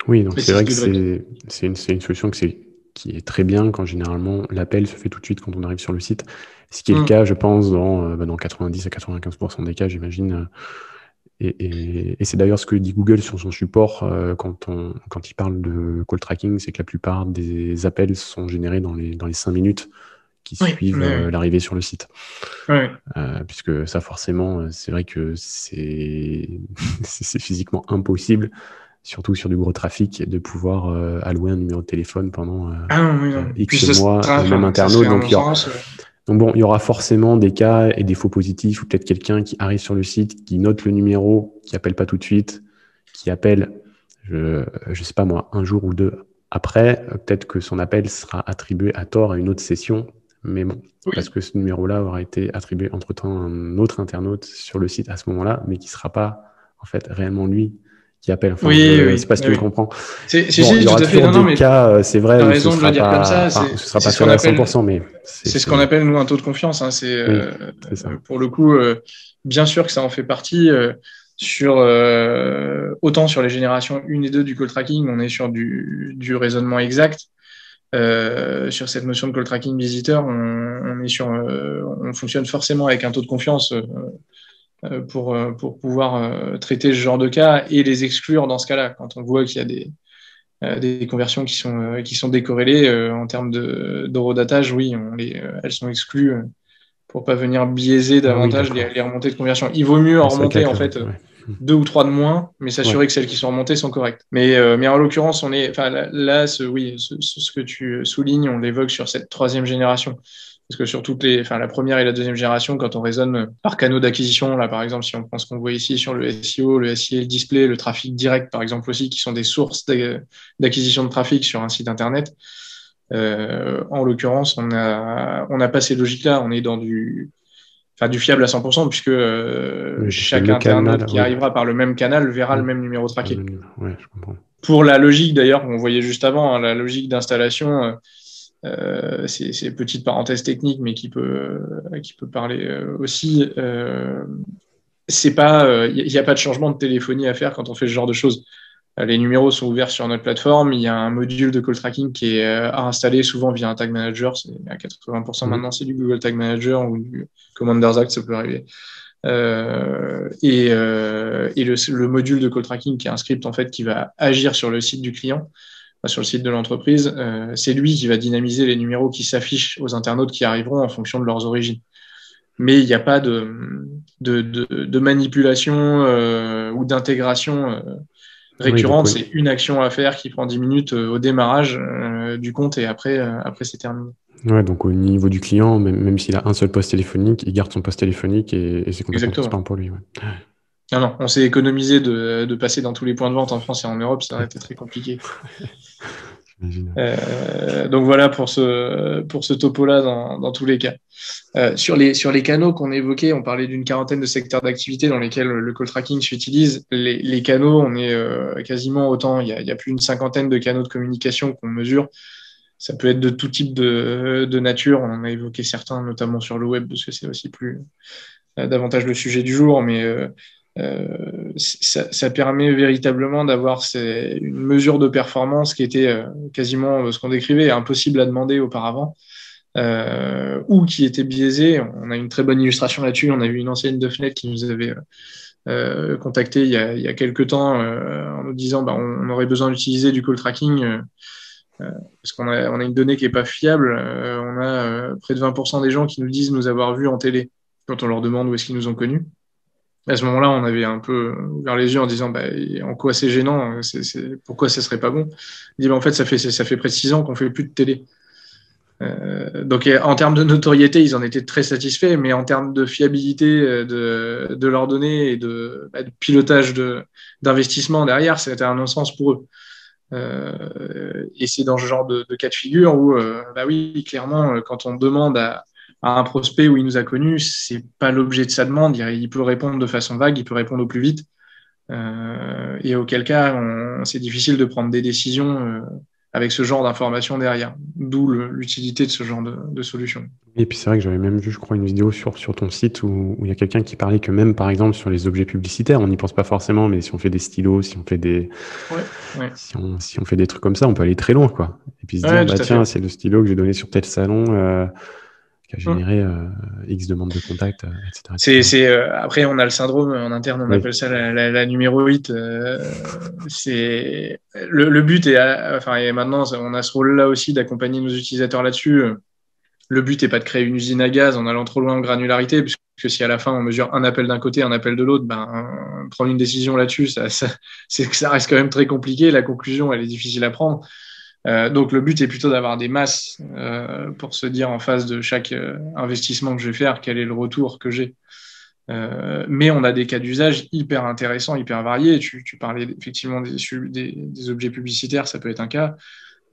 Oui, donc Et c'est c'est ce vrai que qui devrait être. c'est une solution qui est très bien quand généralement l'appel se fait tout de suite quand on arrive sur le site. Ce qui est le Mm. cas, je pense, dans 90 à 95% des cas, j'imagine. Et c'est d'ailleurs ce que dit Google sur son support quand il parle de call tracking, c'est que la plupart des appels sont générés dans les 5 minutes qui Oui, suivent oui, l'arrivée sur le site. oui. Puisque ça, forcément, c'est vrai que c'est physiquement impossible, surtout sur du gros trafic, de pouvoir allouer un numéro de téléphone pendant Ah non, oui, non. Puis X ce mois sera, au même enfin, ça serait internaute. à mon sens. Donc bon, il y aura forcément des cas et des faux positifs, ou peut-être quelqu'un qui arrive sur le site, qui note le numéro, qui appelle pas tout de suite, qui appelle, je sais pas moi, un jour ou deux après, peut-être que son appel sera attribué à tort à une autre session, mais bon, parce Oui, que ce numéro-là aura été attribué entre-temps à un autre internaute sur le site à ce moment-là, mais qui sera pas en fait réellement lui qui appelle. Enfin, oui, je sais oui, pas si oui, tu me oui. comprends. Si, Bon, il si, y tout aura à fait. toujours Non, non, des mais cas, c'est tu vrai, as où ce raison de le sera dire comme pas, ça. enfin, ce sera C'est pas ce qu'on assuré à appelle, 100%, mais c'est ce qu'on appelle, nous, un taux de confiance. Hein. oui, c'est ça. Pour le coup, bien sûr que ça en fait partie. Autant sur les générations 1 et 2 du call tracking, on est sur du raisonnement exact. Sur cette notion de call tracking visiteur, on fonctionne forcément avec un taux de confiance pour pouvoir traiter ce genre de cas et les exclure dans ce cas-là. Quand on voit qu'il y a des conversions qui sont décorrélées en termes d'horodatage, oui, elles sont exclues pour pas venir biaiser Ah oui, davantage d'accord. les remontées de conversion. Il vaut mieux en Oui, c'est vrai remonter qu'avec en le... fait Ouais. deux ou trois de moins, mais Ouais. s'assurer que celles qui sont remontées sont correctes. Mais en l'occurrence, enfin là, oui, ce que tu soulignes, on l'évoque sur cette troisième génération. Parce que sur enfin, la première et la deuxième génération, quand on raisonne par canaux d'acquisition, là, par exemple, si on prend ce qu'on voit ici sur le SEO, le SIA, le display, le trafic direct, par exemple, aussi, qui sont des sources d'acquisition de trafic sur un site Internet, en l'occurrence, on n'a pas ces logiques-là. On est dans du fiable à 100%, puisque Oui, parce que chaque le internaute canal, qui oui. arrivera par le même canal verra le Mm. même numéro C'est pas le traqué. même niveau. Ouais, je comprends. Pour la logique d'ailleurs qu'on voyait juste avant, hein, la logique d'installation, c'est petite parenthèse technique, mais qui peut parler aussi. C'est pas, il n'y a pas de changement de téléphonie à faire quand on fait ce genre de choses. Les numéros sont ouverts sur notre plateforme. Il y a un module de call tracking qui est à installer souvent via un tag manager. C'est à 80% maintenant, c'est du Google Tag Manager ou du Commanders Act, ça peut arriver. Et le module de call tracking qui est un script en fait qui va agir sur le site du client, sur le site de l'entreprise, c'est lui qui va dynamiser les numéros qui s'affichent aux internautes qui arriveront en fonction de leurs origines. Mais il n'y a pas de manipulation ou d'intégration récurrente. Oui, c'est une action à faire qui prend 10 minutes au démarrage du compte et après c'est terminé. ouais, donc au niveau du client, même s'il a un seul poste téléphonique, il garde son poste téléphonique et c'est complètement Exactement. transparent pour lui. Ouais. Non, non, on s'est économisé de passer dans tous les points de vente en France et en Europe, ça aurait été très compliqué. Donc voilà pour ce topo-là dans tous les cas. Sur les canaux qu'on évoquait, on parlait d'une quarantaine de secteurs d'activité dans lesquels le call tracking s'utilise. Les canaux, on est quasiment autant. Il y a plus d'une cinquantaine de canaux de communication qu'on mesure. Ça peut être de tout type de nature. On en a évoqué certains, notamment sur le web, parce que c'est aussi plus davantage le sujet du jour. Mais ça permet véritablement d'avoir une mesure de performance qui était quasiment ce qu'on décrivait, impossible à demander auparavant. Ou qui était biaisé. On a une très bonne illustration là-dessus. On a eu une enseigne de Fnac qui nous avait contacté il y a quelques temps en nous disant on aurait besoin d'utiliser du call tracking parce qu'on a une donnée qui est pas fiable. On a près de 20% des gens qui nous disent nous avoir vus en télé quand on leur demande où est-ce qu'ils nous ont connus. À ce moment-là, on avait un peu ouvert les yeux en disant en quoi c'est gênant, pourquoi ça serait pas bon. Il dit en fait ça fait près de 6 ans qu'on fait plus de télé. Donc en termes de notoriété, ils en étaient très satisfaits, mais en termes de fiabilité de leurs données et de pilotage d'investissement derrière, c'était un non-sens pour eux. Et c'est dans ce genre de cas de figure où, oui, clairement, quand on demande à un prospect où il nous a connus, c'est pas l'objet de sa demande. Il peut répondre de façon vague, il peut répondre au plus vite. Et auquel cas, c'est difficile de prendre des décisions avec ce genre d'informations derrière. D'où l'utilité de ce genre de solution. Et puis c'est vrai que j'avais même vu, je crois, une vidéo sur ton site où il y a quelqu'un qui parlait que même, par exemple, sur les objets publicitaires, on n'y pense pas forcément, mais si on fait des stylos, si on fait Ouais. si on fait des trucs comme ça, on peut aller très loin, quoi. Et puis se dire, tiens, c'est le stylo que j'ai donné sur tel salon qui a généré X demandes de contact, etc. Après, on a le syndrome en interne, on appelle ça la numéroïde. Le but et maintenant, on a ce rôle-là aussi d'accompagner nos utilisateurs là-dessus. Le but n'est pas de créer une usine à gaz en allant trop loin en granularité, puisque si à la fin on mesure un appel d'un côté, un appel de l'autre, prendre une décision là-dessus, ça reste quand même très compliqué. La conclusion, elle est difficile à prendre. Donc le but est plutôt d'avoir des masses pour se dire en face de chaque investissement que je vais faire, quel est le retour que j'ai. Mais on a des cas d'usage hyper intéressants, hyper variés. Tu parlais effectivement des objets publicitaires, ça peut être un cas.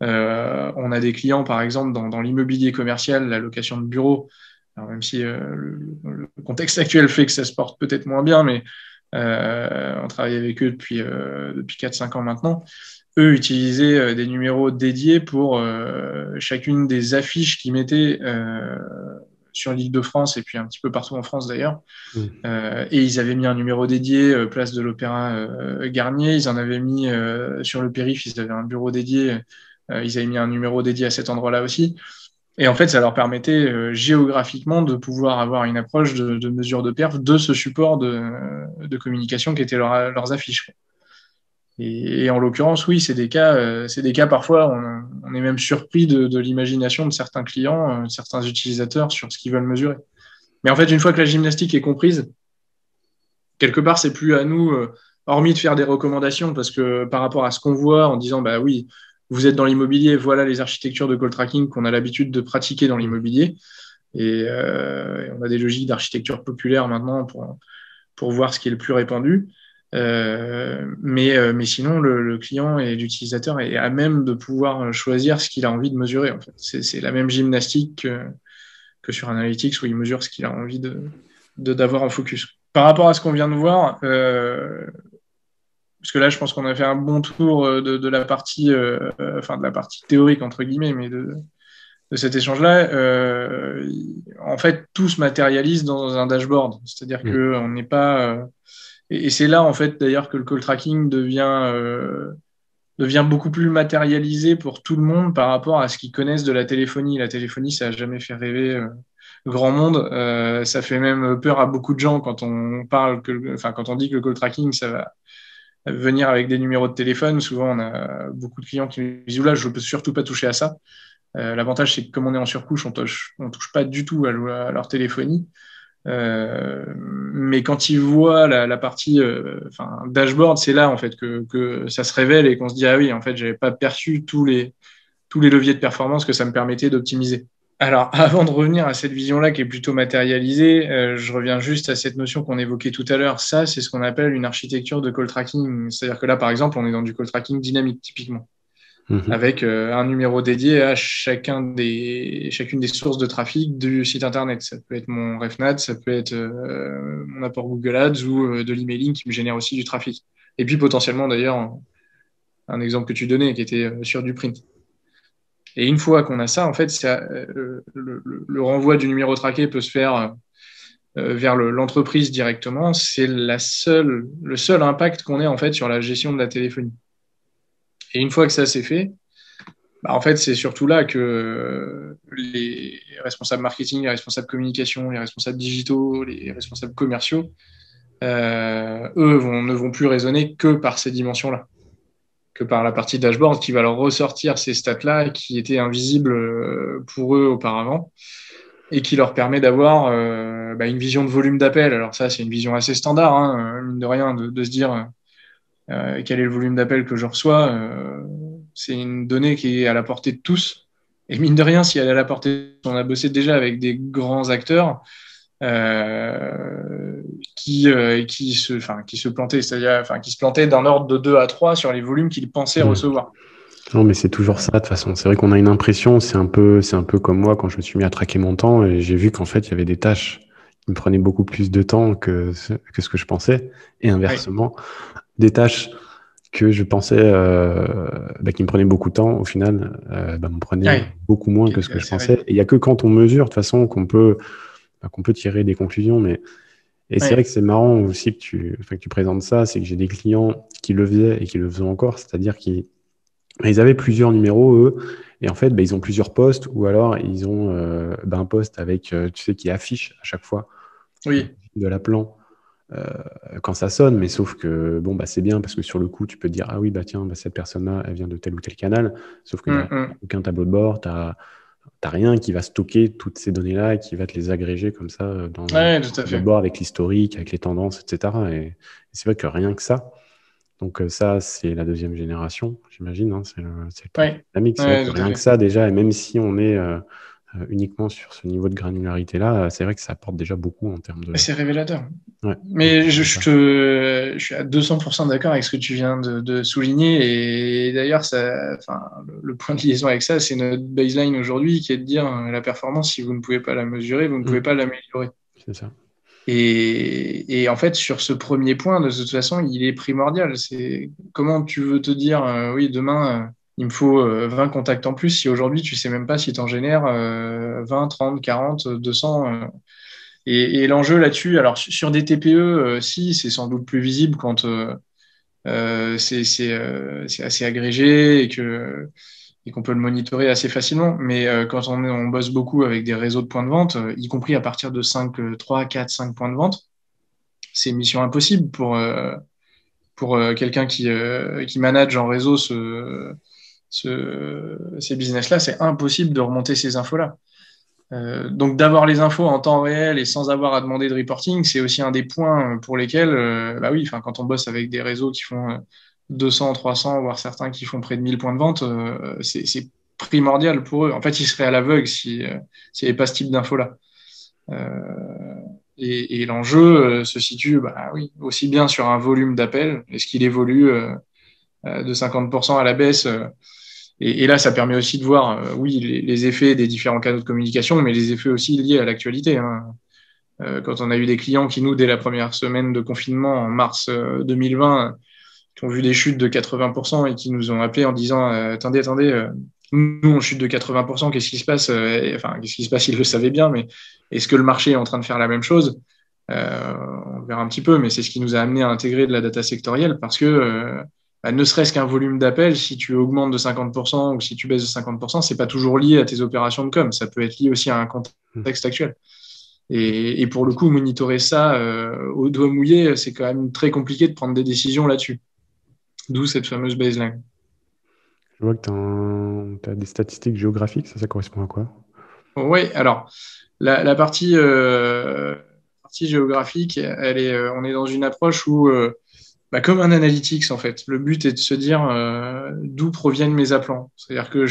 On a des clients, par exemple, dans l'immobilier commercial, la location de bureaux. Alors, même si le contexte actuel fait que ça se porte peut-être moins bien, mais on travaille avec eux depuis 4-5 ans maintenant. Eux utilisaient des numéros dédiés pour chacune des affiches qu'ils mettaient sur l'Île-de-France et puis un petit peu partout en France d'ailleurs. Et ils avaient mis un numéro dédié place de l'Opéra Garnier. Ils en avaient mis sur le périph', ils avaient un bureau dédié. Ils avaient mis un numéro dédié à cet endroit-là aussi. Et en fait, ça leur permettait géographiquement de pouvoir avoir une approche de mesure de perf de ce support de communication qui était leurs affiches. Et en l'occurrence, oui, c'est des cas parfois, on est même surpris de l'imagination de certains clients, de certains utilisateurs sur ce qu'ils veulent mesurer. Mais en fait, une fois que la gymnastique est comprise, quelque part, c'est plus à nous, hormis de faire des recommandations, parce que par rapport à ce qu'on voit en disant, oui, vous êtes dans l'immobilier, voilà les architectures de call tracking qu'on a l'habitude de pratiquer dans l'immobilier. Et on a des logiques d'architecture populaire maintenant pour voir ce qui est le plus répandu. Mais sinon, le client et l'utilisateur est à même de pouvoir choisir ce qu'il a envie de mesurer. En fait. C'est la même gymnastique que sur Analytics où il mesure ce qu'il a envie d'avoir en focus. Par rapport à ce qu'on vient de voir, parce que là, je pense qu'on a fait un bon tour de la partie, de la partie théorique entre guillemets, mais de cet échange-là, en fait, tout se matérialise dans un dashboard. C'est-à-dire que on n'est pas... et c'est là, en fait, d'ailleurs, que le call tracking devient beaucoup plus matérialisé pour tout le monde par rapport à ce qu'ils connaissent de la téléphonie. La téléphonie, ça n'a jamais fait rêver grand monde. Ça fait même peur à beaucoup de gens quand on parle enfin, quand on dit que le call tracking, ça va venir avec des numéros de téléphone. Souvent, on a beaucoup de clients qui nous disent, oula, je ne peux surtout pas toucher à ça. L'avantage, c'est que comme on est en surcouche, on touche pas du tout à leur téléphonie. Mais quand ils voient la partie enfin, dashboard, c'est là en fait que ça se révèle et qu'on se dit ah oui, en fait, j'avais pas perçu tous les leviers de performance que ça me permettait d'optimiser. Alors, avant de revenir à cette vision-là qui est plutôt matérialisée, je reviens juste à cette notion qu'on évoquait tout à l'heure. Ça, c'est ce qu'on appelle une architecture de call tracking. C'est-à-dire que là, par exemple, on est dans du call tracking dynamique, typiquement, avec un numéro dédié à chacune des sources de trafic du site internet. Ça peut être mon RefNat, ça peut être mon apport Google Ads ou de l'emailing qui me génère aussi du trafic. Et puis potentiellement d'ailleurs un exemple que tu donnais qui était sur du print. Et une fois qu'on a ça, en fait, le renvoi du numéro traqué peut se faire vers l'entreprise directement. C'est le seul impact qu'on ait en fait sur la gestion de la téléphonie. Et une fois que ça c'est fait, bah, en fait, c'est surtout là que les responsables marketing, les responsables communication, les responsables digitaux, les responsables commerciaux, eux ne vont plus raisonner que par ces dimensions-là, que par la partie dashboard qui va leur ressortir ces stats-là qui étaient invisibles pour eux auparavant et qui leur permet d'avoir une vision de volume d'appel. Alors ça, c'est une vision assez standard, hein, mine de rien, de se dire quel est le volume d'appel que je reçois. C'est une donnée qui est à la portée de tous. Et mine de rien, si elle est à la portée, on a bossé déjà avec des grands acteurs qui se plantaient, c'est-à-dire qui se plantaient d'un ordre de 2 à 3 sur les volumes qu'ils pensaient recevoir. Non, mais c'est toujours ça, de toute façon. C'est vrai qu'on a une impression, c'est un peu comme moi quand je me suis mis à traquer mon temps et j'ai vu qu'en fait, il y avait des tâches qui me prenaient beaucoup plus de temps que ce que je pensais. Et inversement, des tâches que je pensais qui me prenaient beaucoup de temps, au final, me prenaient beaucoup moins que ce que je pensais. Et il n'y a que quand on mesure, de toute façon, qu'on peut tirer des conclusions. Et c'est vrai que c'est marrant aussi que tu présentes ça, c'est que j'ai des clients qui le faisaient et qui le faisaient encore, c'est-à-dire qu'ils avaient plusieurs numéros, eux, et en fait, ils ont plusieurs postes, ou alors ils ont un poste avec, qui affiche à chaque fois de l'appelant quand ça sonne, mais sauf que c'est bien parce que sur le coup, tu peux te dire ah oui, tiens, cette personne-là, elle vient de tel ou tel canal, sauf qu'il n'y a aucun tableau de bord, t'as rien qui va stocker toutes ces données-là et qui va te les agréger comme ça dans un tableau de bord avec l'historique, avec les tendances, etc. Et c'est vrai que rien que ça. Donc ça, c'est la deuxième génération, j'imagine. Hein, c'est le dynamique. C'est vrai que rien que ça déjà, et même si on est uniquement sur ce niveau de granularité-là, c'est vrai que ça apporte déjà beaucoup en termes de... C'est révélateur. Ouais. Mais je suis à 200% d'accord avec ce que tu viens de souligner. Et d'ailleurs, le point de liaison avec ça, c'est notre baseline aujourd'hui qui est de dire la performance, si vous ne pouvez pas la mesurer, vous ne pouvez pas l'améliorer. C'est ça. Et en fait, sur ce premier point, de toute façon, il est primordial. C'est comment tu veux te dire, oui, demain, il me faut 20 contacts en plus, si aujourd'hui, tu sais même pas si tu en génères 20, 30, 40, 200. Et l'enjeu là-dessus, alors sur des TPE, si, c'est sans doute plus visible quand c'est assez agrégé et qu'on peut le monitorer assez facilement. Mais quand on bosse beaucoup avec des réseaux de points de vente, y compris à partir de 3, 4, 5 points de vente, c'est mission impossible pour quelqu'un qui manage en réseau ces business-là. C'est impossible de remonter ces infos-là. Donc d'avoir les infos en temps réel et sans avoir à demander de reporting, c'est aussi un des points pour lesquels, quand on bosse avec des réseaux qui font 200, 300, voire certains qui font près de 1000 points de vente, c'est primordial pour eux. En fait, ils seraient à l'aveugle s'il n'y avait pas ce type d'infos-là. Et l'enjeu se situe aussi bien sur un volume d'appels. Est-ce qu'il évolue de 50% à la baisse et là, ça permet aussi de voir, les effets des différents canaux de communication, mais les effets aussi liés à l'actualité. Hein. Quand on a eu des clients qui, nous, dès la première semaine de confinement, en mars 2020, qui ont vu des chutes de 80% et qui nous ont appelés en disant attendez, Nous, on chute de 80%. Qu'est-ce qui se passe? Enfin, qu'est-ce qui se passe? Ils le savaient bien, mais est-ce que le marché est en train de faire la même chose? On verra un petit peu, mais c'est ce qui nous a amené à intégrer de la data sectorielle parce que bah, ne serait-ce qu'un volume d'appels, si tu augmentes de 50% ou si tu baisses de 50%, c'est pas toujours lié à tes opérations de com. Ça peut être lié aussi à un contexte actuel. Et pour le coup, monitorer ça au doigt mouillé, c'est quand même très compliqué de prendre des décisions là-dessus. D'où cette fameuse baseline. Je vois que tu as des statistiques géographiques, ça correspond à quoi? Oui, alors la partie géographique, on est dans une approche où, bah, comme un analytics en fait, le but est de se dire d'où proviennent mes appelants. C'est-à-dire que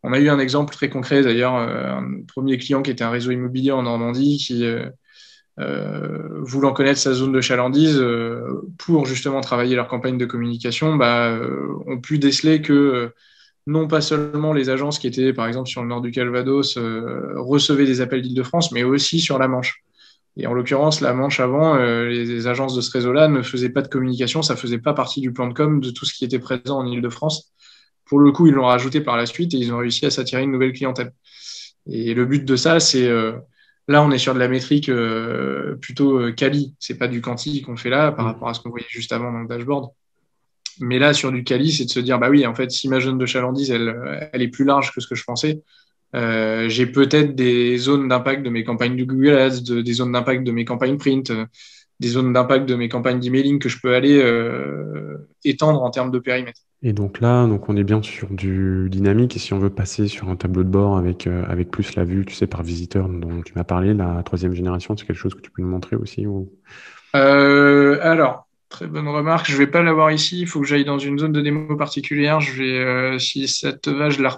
on a eu un exemple très concret d'ailleurs, un premier client qui était un réseau immobilier en Normandie qui voulant connaître sa zone de chalandise pour justement travailler leur campagne de communication, bah, ont pu déceler que non pas seulement les agences qui étaient, par exemple, sur le nord du Calvados, recevaient des appels d'Île-de-France, mais aussi sur la Manche. Et en l'occurrence, la Manche avant, les agences de ce réseau-là ne faisaient pas de communication, ça faisait pas partie du plan de com de tout ce qui était présent en Île-de-France. Pour le coup, ils l'ont rajouté par la suite et ils ont réussi à s'attirer une nouvelle clientèle. Et le but de ça, c'est là, on est sur de la métrique plutôt quali. C'est pas du quanti qu'on fait là par rapport à ce qu'on voyait juste avant dans le dashboard. Mais là, sur du quali, c'est de se dire, bah oui, en fait, si ma zone de chalandise, elle est plus large que ce que je pensais, j'ai peut-être des zones d'impact de mes campagnes de Google Ads, des zones d'impact de mes campagnes print, des zones d'impact de mes campagnes d'emailing que je peux aller étendre en termes de périmètre. Et donc là, donc on est bien sur du dynamique. Et si on veut passer sur un tableau de bord avec plus la vue, tu sais, par visiteur dont tu m'as parlé, la troisième génération, c'est quelque chose que tu peux nous montrer aussi ou... Alors, très bonne remarque. Je vais pas l'avoir ici. Il faut que j'aille dans une zone de démo particulière. Si ça te va, je la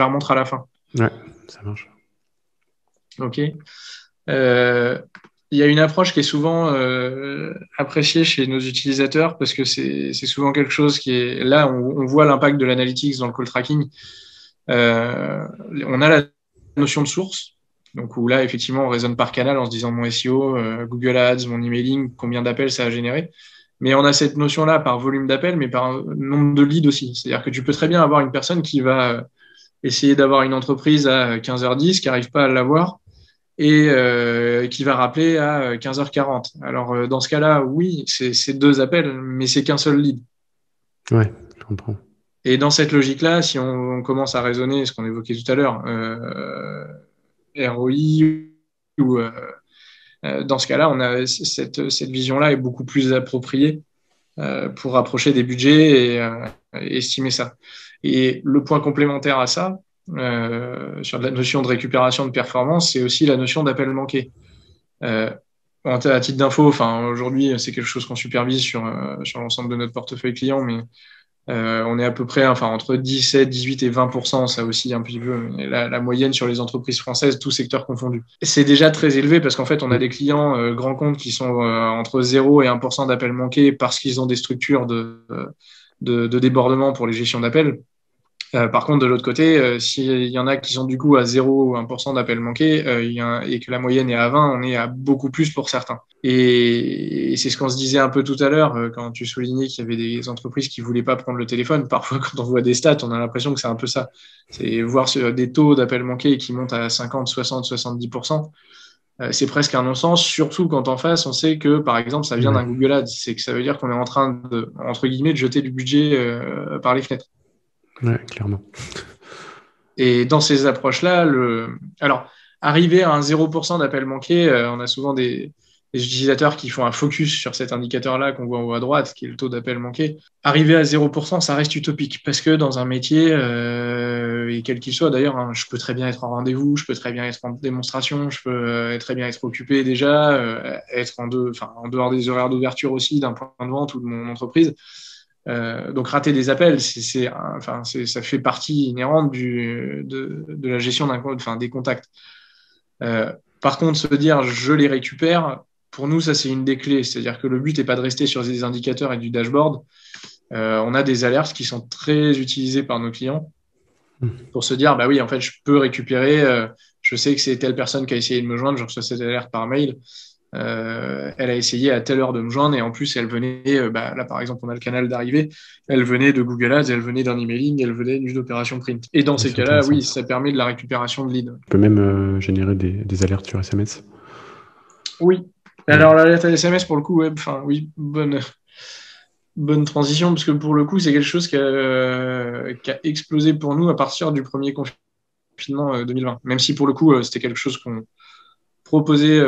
remontre à la fin. Ouais, ça marche. OK. Il y a une approche qui est souvent appréciée chez nos utilisateurs parce que c'est souvent quelque chose qui est là, on voit l'impact de l'analytics dans le call tracking. On a la notion de source, donc où là, effectivement, on raisonne par canal en se disant mon SEO, Google Ads, mon emailing, combien d'appels ça a généré. Mais on a cette notion-là par volume d'appels, mais par nombre de leads aussi. C'est-à-dire que tu peux très bien avoir une personne qui va essayer d'avoir une entreprise à 15h10, qui n'arrive pas à l'avoir et qui va rappeler à 15h40. Alors, dans ce cas-là, oui, c'est deux appels, mais c'est qu'un seul lead. Ouais, je comprends. Et dans cette logique-là, si on commence à raisonner, ce qu'on évoquait tout à l'heure, ROI, ou dans ce cas-là, on a cette vision-là est beaucoup plus appropriée pour rapprocher des budgets et estimer ça. Et le point complémentaire à ça, sur la notion de récupération de performance, c'est aussi la notion d'appel manqué. À titre d'info, enfin, aujourd'hui, c'est quelque chose qu'on supervise sur l'ensemble de notre portefeuille client, mais on est à peu près entre 17, 18 et 20%, ça aussi un petit peu, mais la moyenne sur les entreprises françaises, tous secteurs confondus. C'est déjà très élevé parce qu'en fait, on a des clients grands comptes qui sont entre 0 et 1% d'appels manqués parce qu'ils ont des structures de débordement pour les gestions d'appels. Par contre, de l'autre côté, s'il y en a qui sont du coup à 0 ou 1% d'appels manqués et que la moyenne est à 20, on est à beaucoup plus pour certains. Et c'est ce qu'on se disait un peu tout à l'heure quand tu soulignais qu'il y avait des entreprises qui voulaient pas prendre le téléphone. Parfois, quand on voit des stats, on a l'impression que c'est un peu ça. C'est voir des taux d'appels manqués qui montent à 50, 60, 70%. C'est presque un non-sens, surtout quand en face, on sait que, par exemple, ça vient d'un Google Ads. C'est que ça veut dire qu'on est en train de, entre guillemets, de jeter du budget par les fenêtres. Ouais, clairement. Et dans ces approches-là, alors, arriver à un 0% d'appels manqués, on a souvent des utilisateurs qui font un focus sur cet indicateur-là qu'on voit en haut à droite, qui est le taux d'appels manqués. Arriver à 0%, ça reste utopique, parce que dans un métier, et quel qu'il soit d'ailleurs, hein, je peux très bien être en rendez-vous, je peux très bien être en démonstration, je peux très bien être occupé déjà, être en dehors des horaires d'ouverture aussi d'un point de vente ou de mon entreprise. Donc rater des appels, ça fait partie inhérente de la gestion des contacts. Par contre, se dire je les récupère, pour nous, ça c'est une des clés. C'est-à-dire que le but n'est pas de rester sur des indicateurs et du dashboard. On a des alertes qui sont très utilisées par nos clients pour se dire bah oui, en fait, je peux récupérer. Je sais que c'est telle personne qui a essayé de me joindre, je reçois cette alerte par mail. Elle a essayé à telle heure de me joindre et en plus elle venait, là par exemple on a le canal d'arrivée, elle venait de Google Ads, elle venait d'un emailing, elle venait d'une opération print. Et dans ces C'est cas-là, intéressant. oui, ça permet de la récupération de leads. Tu peux même générer des alertes sur SMS. Oui. Ouais. Alors l'alerte à SMS pour le coup, oui, bonne transition parce que pour le coup c'est quelque chose qui a explosé pour nous à partir du premier confinement 2020. Même si pour le coup c'était quelque chose qu'on proposé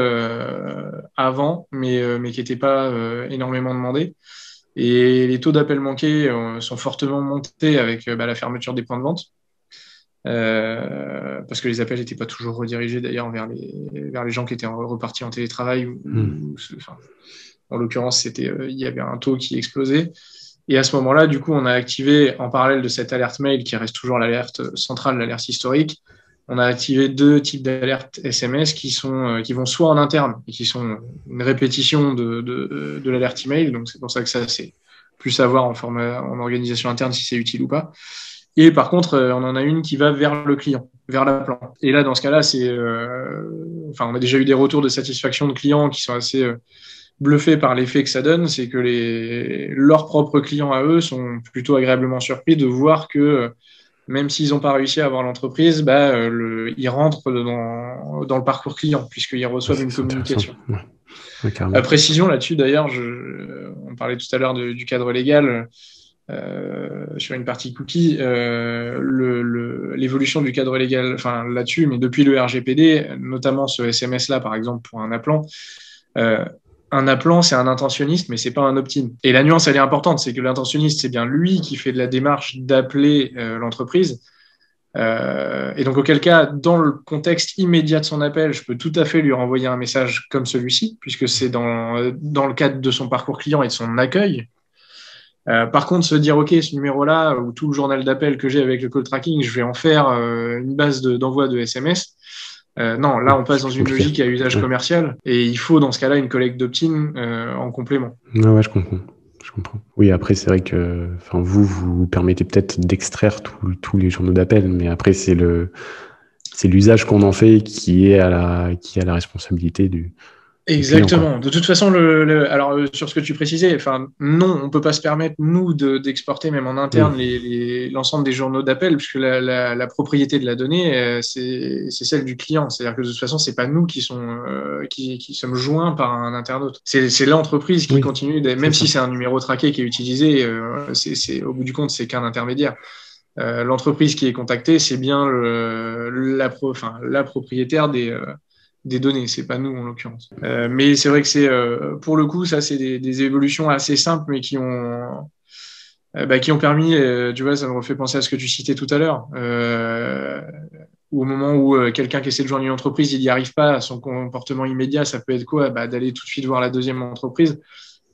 avant, mais qui n'était pas énormément demandé. Et les taux d'appels manqués sont fortement montés avec la fermeture des points de vente, parce que les appels n'étaient pas toujours redirigés d'ailleurs vers les gens qui étaient repartis en télétravail. En l'occurrence, il y avait un taux qui explosait. Et à ce moment-là, du coup, on a activé, en parallèle de cette alerte mail, qui reste toujours l'alerte centrale, l'alerte historique, on a activé 2 types d'alertes SMS qui vont soit en interne et qui sont une répétition de l'alerte email. Donc, c'est pour ça que ça, c'est plus savoir en organisation interne si c'est utile ou pas. Et par contre, on en a une qui va vers le client, vers l'appelant. Et là, dans ce cas-là, on a déjà eu des retours de satisfaction de clients qui sont assez bluffés par l'effet que ça donne, c'est que leurs propres clients à eux sont plutôt agréablement surpris de voir que même s'ils n'ont pas réussi à avoir l'entreprise, ils rentrent dans le parcours client, puisqu'ils reçoivent une communication. Ouais, précision là-dessus, d'ailleurs, on parlait tout à l'heure du cadre légal sur une partie cookie. L'évolution du cadre légal, enfin là-dessus, mais depuis le RGPD, notamment ce SMS-là, par exemple, pour un appelant, un appelant, c'est un intentionniste, mais c'est pas un opt-in. Et la nuance, elle est importante, c'est que l'intentionniste, c'est bien lui qui fait de la démarche d'appeler l'entreprise. Et donc, auquel cas, dans le contexte immédiat de son appel, je peux tout à fait lui renvoyer un message comme celui-ci, puisque c'est dans le cadre de son parcours client et de son accueil. Par contre, se dire, OK, ce numéro-là, ou tout le journal d'appel que j'ai avec le call tracking, je vais en faire une base d'envoi de SMS. Non, là, on passe dans une logique à usage commercial et il faut, dans ce cas-là, une collecte d'opt-in en complément. Ouais, je comprends. Oui, après, c'est vrai que vous permettez peut-être d'extraire tous les journaux d'appel, mais après, c'est l'usage qu'on en fait qui est à la responsabilité du Exactement. De toute façon, alors sur ce que tu précisais, non, on peut pas se permettre nous d'exporter même en interne l'ensemble des journaux d'appel, puisque la propriété de la donnée, c'est celle du client. C'est-à-dire que de toute façon, c'est pas nous qui sommes joints par un internaute. C'est l'entreprise qui continue, même si c'est un numéro traqué qui est utilisé, au bout du compte, c'est qu'un intermédiaire. L'entreprise qui est contactée, c'est bien la propriétaire des données, c'est pas nous en l'occurrence. Mais c'est vrai que c'est pour le coup, ça c'est des évolutions assez simples, mais qui ont permis, tu vois, ça me refait penser à ce que tu citais tout à l'heure, où au moment où quelqu'un qui essaie de joindre une entreprise, il n'y arrive pas, son comportement immédiat, ça peut être quoi? D'aller tout de suite voir la deuxième entreprise.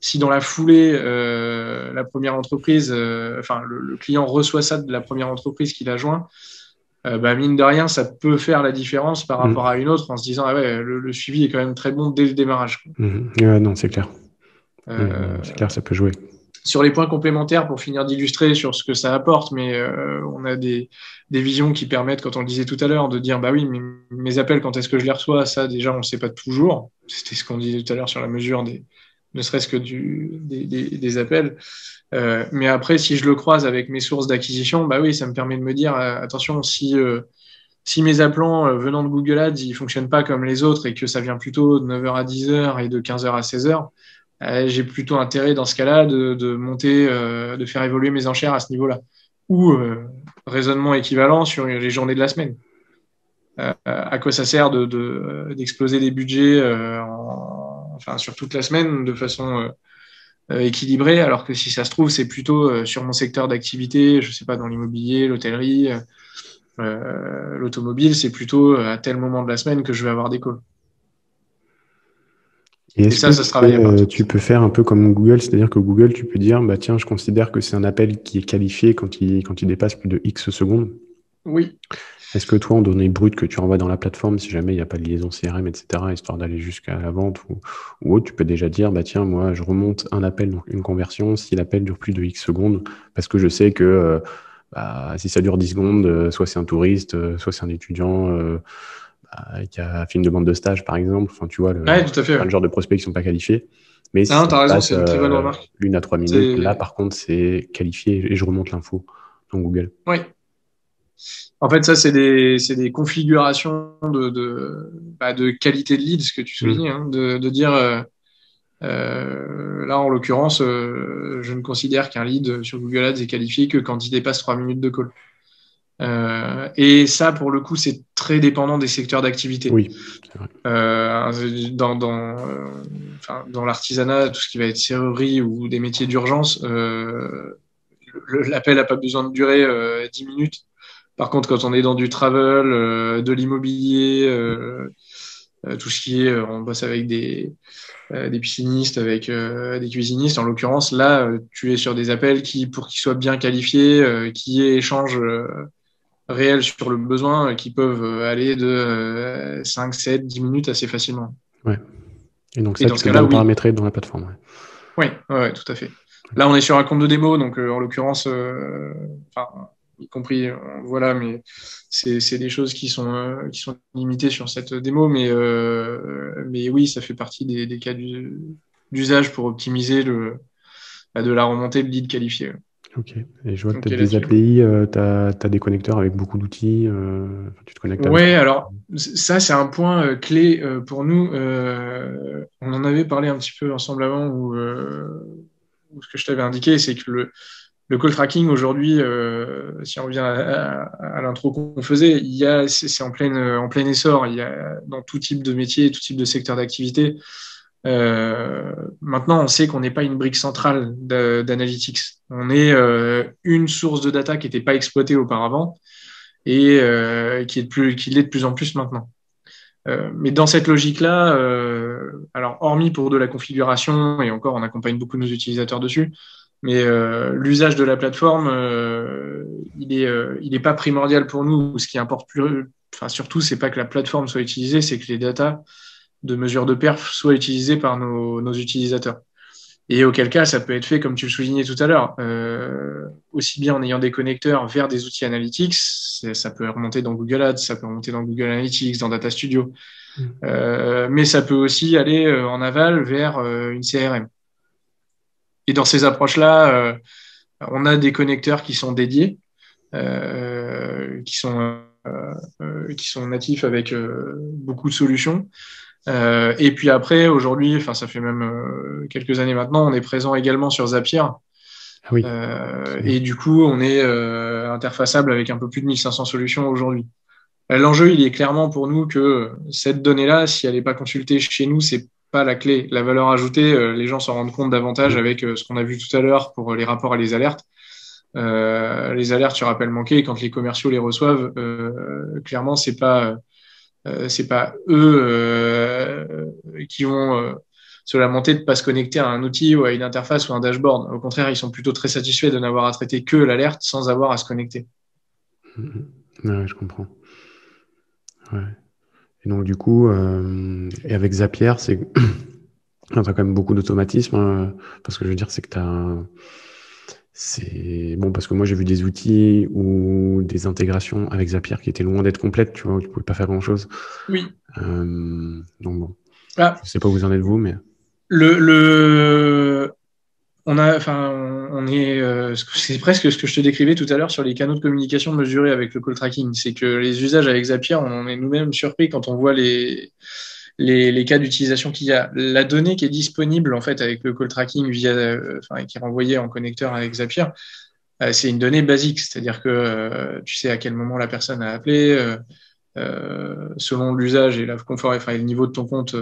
Si dans la foulée, la première entreprise, le client reçoit ça de la première entreprise qu'il a joint, mine de rien, ça peut faire la différence par rapport à une autre en se disant le suivi est quand même très bon dès le démarrage. Non, c'est clair. C'est clair, ça peut jouer. Sur les points complémentaires, pour finir d'illustrer sur ce que ça apporte, mais on a des visions qui permettent, quand on le disait tout à l'heure, de dire oui, mais mes appels, quand est-ce que je les reçois? Ça, déjà, on ne sait pas toujours. C'était ce qu'on disait tout à l'heure sur la mesure ne serait-ce que des appels. Mais après, si je le croise avec mes sources d'acquisition, oui, ça me permet de me dire, attention, si mes appelants venant de Google Ads, ils fonctionnent pas comme les autres et que ça vient plutôt de 9h à 10h et de 15h à 16h, j'ai plutôt intérêt dans ce cas-là de monter, de faire évoluer mes enchères à ce niveau-là. Ou raisonnement équivalent sur les journées de la semaine. À quoi ça sert d'exploser des budgets sur toute la sème de façon équilibrée, alors que si ça se trouve, c'est plutôt sur mon secteur d'activité, je sais pas, dans l'immobilier, l'hôtellerie, l'automobile, c'est plutôt à tel moment de la semaine que je vais avoir des calls. Et ça se travaille. Tu peux faire un peu comme Google, c'est-à-dire que Google, tu peux dire, tiens, je considère que c'est un appel qui est qualifié quand il dépasse plus de X secondes. Oui. Est-ce que toi, en données brutes que tu envoies dans la plateforme, si jamais il n'y a pas de liaison CRM, etc., histoire d'aller jusqu'à la vente ou autre, tu peux déjà dire, tiens, moi, je remonte un appel, donc une conversion, si l'appel dure plus de X secondes, parce que je sais que si ça dure 10 secondes, soit c'est un touriste, soit c'est un étudiant, qui a fait une demande de stage, par exemple. Enfin, tu vois, Ouais, tout à fait. le genre de prospects qui sont pas qualifiés. Mais si Non, ça t'as raison, passe c'est une très bonne remarque. 1 à 3 minutes, là, par contre, c'est qualifié et je remonte l'info dans Google. Oui. En fait, ça, c'est des configurations de qualité de lead, ce que tu soulignais, hein, de dire, là, en l'occurrence, je ne considère qu'un lead sur Google Ads est qualifié que quand il dépasse 3 minutes de call. Et ça, pour le coup, c'est très dépendant des secteurs d'activité. Oui, c'est vrai. Dans l'artisanat, tout ce qui va être serrurerie ou des métiers d'urgence, l'appel n'a pas besoin de durer 10 minutes. Par contre, quand on est dans du travel, de l'immobilier, tout ce qui est, on bosse avec des piscinistes, avec des cuisinistes. En l'occurrence, là, tu es sur des appels pour qu'ils soient bien qualifiés, qui aient échange réel sur le besoin, qui peuvent aller de 5, 7, 10 minutes assez facilement. Ouais. Et donc Et ça, dans tu ce peux cas-là, bien le oui. paramétrer dans la plateforme. Oui, ouais, tout à fait. Là, on est sur un compte de démo, donc en l'occurrence, y compris, voilà, mais c'est des choses qui sont limitées sur cette démo, mais oui, ça fait partie des cas d'usage pour optimiser de la remontée de lead qualifié. Ok. Et je vois que tu as Ok, des là-dessus. API, tu as des connecteurs avec beaucoup d'outils. Tu te connectes avec. Ouais, alors ça c'est un point clé pour nous. On en avait parlé un petit peu ensemble avant, où ce que je t'avais indiqué, c'est que le call tracking aujourd'hui, si on revient à l'intro qu'on faisait, c'est en plein essor. Il y a dans tout type de métier, tout type de secteur d'activité. Maintenant, on sait qu'on n'est pas une brique centrale d'analytics. On est une source de data qui n'était pas exploitée auparavant et qui l'est de plus en plus maintenant. Mais dans cette logique-là, alors hormis pour de la configuration, et encore on accompagne beaucoup nos utilisateurs dessus, mais l'usage de la plateforme, il est pas primordial pour nous. Ce qui importe plus, enfin surtout, c'est pas que la plateforme soit utilisée, c'est que les datas de mesure de perf soient utilisées par nos utilisateurs. Et auquel cas, ça peut être fait, comme tu le soulignais tout à l'heure, aussi bien en ayant des connecteurs vers des outils analytics, ça peut remonter dans Google Ads, ça peut remonter dans Google Analytics, dans Data Studio, mais ça peut aussi aller en aval vers une CRM. Et dans ces approches-là, on a des connecteurs qui sont dédiés, qui sont natifs avec beaucoup de solutions. Et puis après, aujourd'hui, enfin ça fait même quelques années maintenant, on est présent également sur Zapier. Ah oui. Et du coup, on est interfaçable avec un peu plus de 1500 solutions aujourd'hui. L'enjeu, il est clairement pour nous que cette donnée-là, si elle n'est pas consultée chez nous, c'est pas la clé. La valeur ajoutée, les gens s'en rendent compte davantage avec ce qu'on a vu tout à l'heure pour les rapports et les alertes. Les alertes sur appel manqué, quand les commerciaux les reçoivent, clairement, c'est pas eux qui vont se lamenter de ne pas se connecter à un outil ou à une interface ou un dashboard. Au contraire, ils sont plutôt très satisfaits de n'avoir à traiter que l'alerte sans avoir à se connecter. Ouais, je comprends. Ouais. Et donc, du coup, et avec Zapier, tu as quand même beaucoup d'automatisme. Parce que je veux dire, c'est que c'est bon, parce que moi, j'ai vu des outils ou des intégrations avec Zapier qui étaient loin d'être complètes, tu vois, où tu pouvais pas faire grand-chose. Oui. Donc bon, Ah, je sais pas où vous en êtes vous, mais on est, c'est presque ce que je te décrivais tout à l'heure sur les canaux de communication mesurés avec le call tracking. C'est que les usages avec Zapier, on en est nous-mêmes surpris quand on voit les cas d'utilisation qu'il y a. La donnée qui est disponible en fait avec le call tracking qui est renvoyée en connecteur avec Zapier, c'est une donnée basique, c'est-à-dire que tu sais à quel moment la personne a appelé, selon l'usage et le niveau de ton compte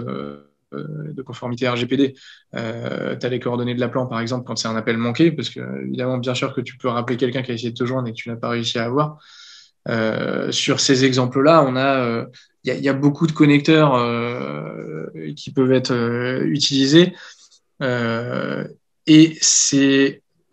de conformité RGPD, tu as les coordonnées de l'appelant par exemple quand c'est un appel manqué, parce que évidemment bien sûr que tu peux rappeler quelqu'un qui a essayé de te joindre et que tu n'as pas réussi à avoir. Sur ces exemples-là, il y a beaucoup de connecteurs qui peuvent être utilisés, et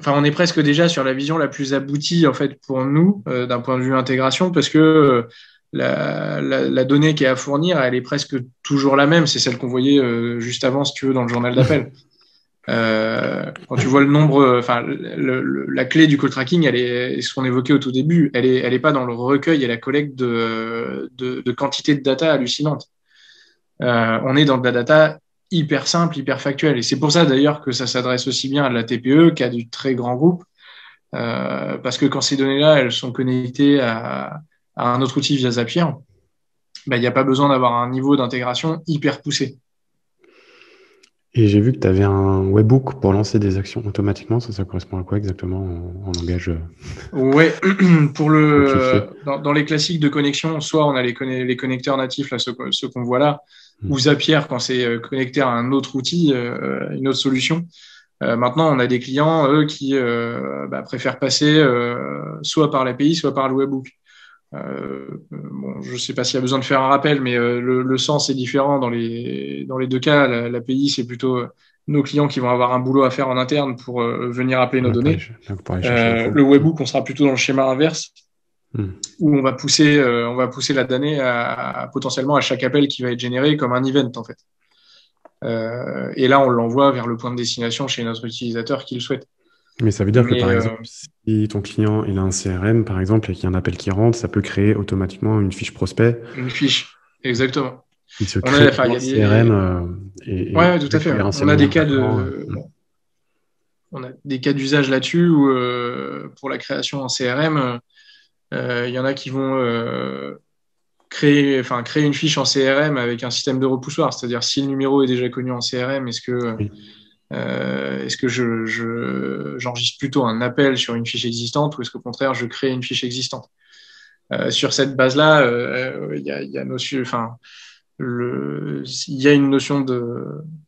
on est presque déjà sur la vision la plus aboutie en fait pour nous d'un point de vue intégration, parce que la donnée qui est à fournir, elle est presque toujours la même. C'est celle qu'on voyait juste avant, si tu veux, dans le journal d'appel. Quand tu vois le nombre, enfin, la clé du call tracking, elle est ce qu'on évoquait au tout début, elle est pas dans le recueil et la collecte de quantité de data hallucinante. On est dans de la data hyper simple, hyper factuelle. Et c'est pour ça d'ailleurs que ça s'adresse aussi bien à de la TPE qu'à du très grand groupe, parce que quand ces données-là, elles sont connectées à un autre outil via Zapier, bah, il n'y a pas besoin d'avoir un niveau d'intégration hyper poussé. Et j'ai vu que tu avais un webhook pour lancer des actions automatiquement. Ça correspond à quoi exactement en langage Ouais, pour simplifié? dans les classiques de connexion, soit on a les connecteurs natifs, là, ceux qu'on voit là, ou Zapier quand c'est connecté à un autre outil, une autre solution. Maintenant, on a des clients, eux, qui préfèrent passer soit par l'API, soit par le webhook. Bon, je ne sais pas s'il y a besoin de faire un rappel, mais le sens est différent dans les deux cas. L'API, c'est plutôt nos clients qui vont avoir un boulot à faire en interne pour venir appeler nos données. Pour aller chercher l'info. Le webhook, on sera plutôt dans le schéma inverse, Hmm. où on va pousser la donnée potentiellement à chaque appel qui va être généré comme un event, en fait. Et là, on l'envoie vers le point de destination chez notre utilisateur qui le souhaite. Mais ça veut dire que, par exemple, si ton client il a un CRM, par exemple, et qu'il y a un appel qui rentre, ça peut créer automatiquement une fiche prospect. Une fiche, exactement. Il se crée un CRM ouais, tout à fait. On a des cas on a des cas d'usage là-dessus où, pour la création en CRM, il y en a qui vont créer une fiche en CRM avec un système de repoussoir. C'est-à-dire, si le numéro est déjà connu en CRM, est-ce que j'enregistre plutôt un appel sur une fiche existante ou est-ce qu'au contraire, je crée une fiche existante? Sur cette base-là, il y a une notion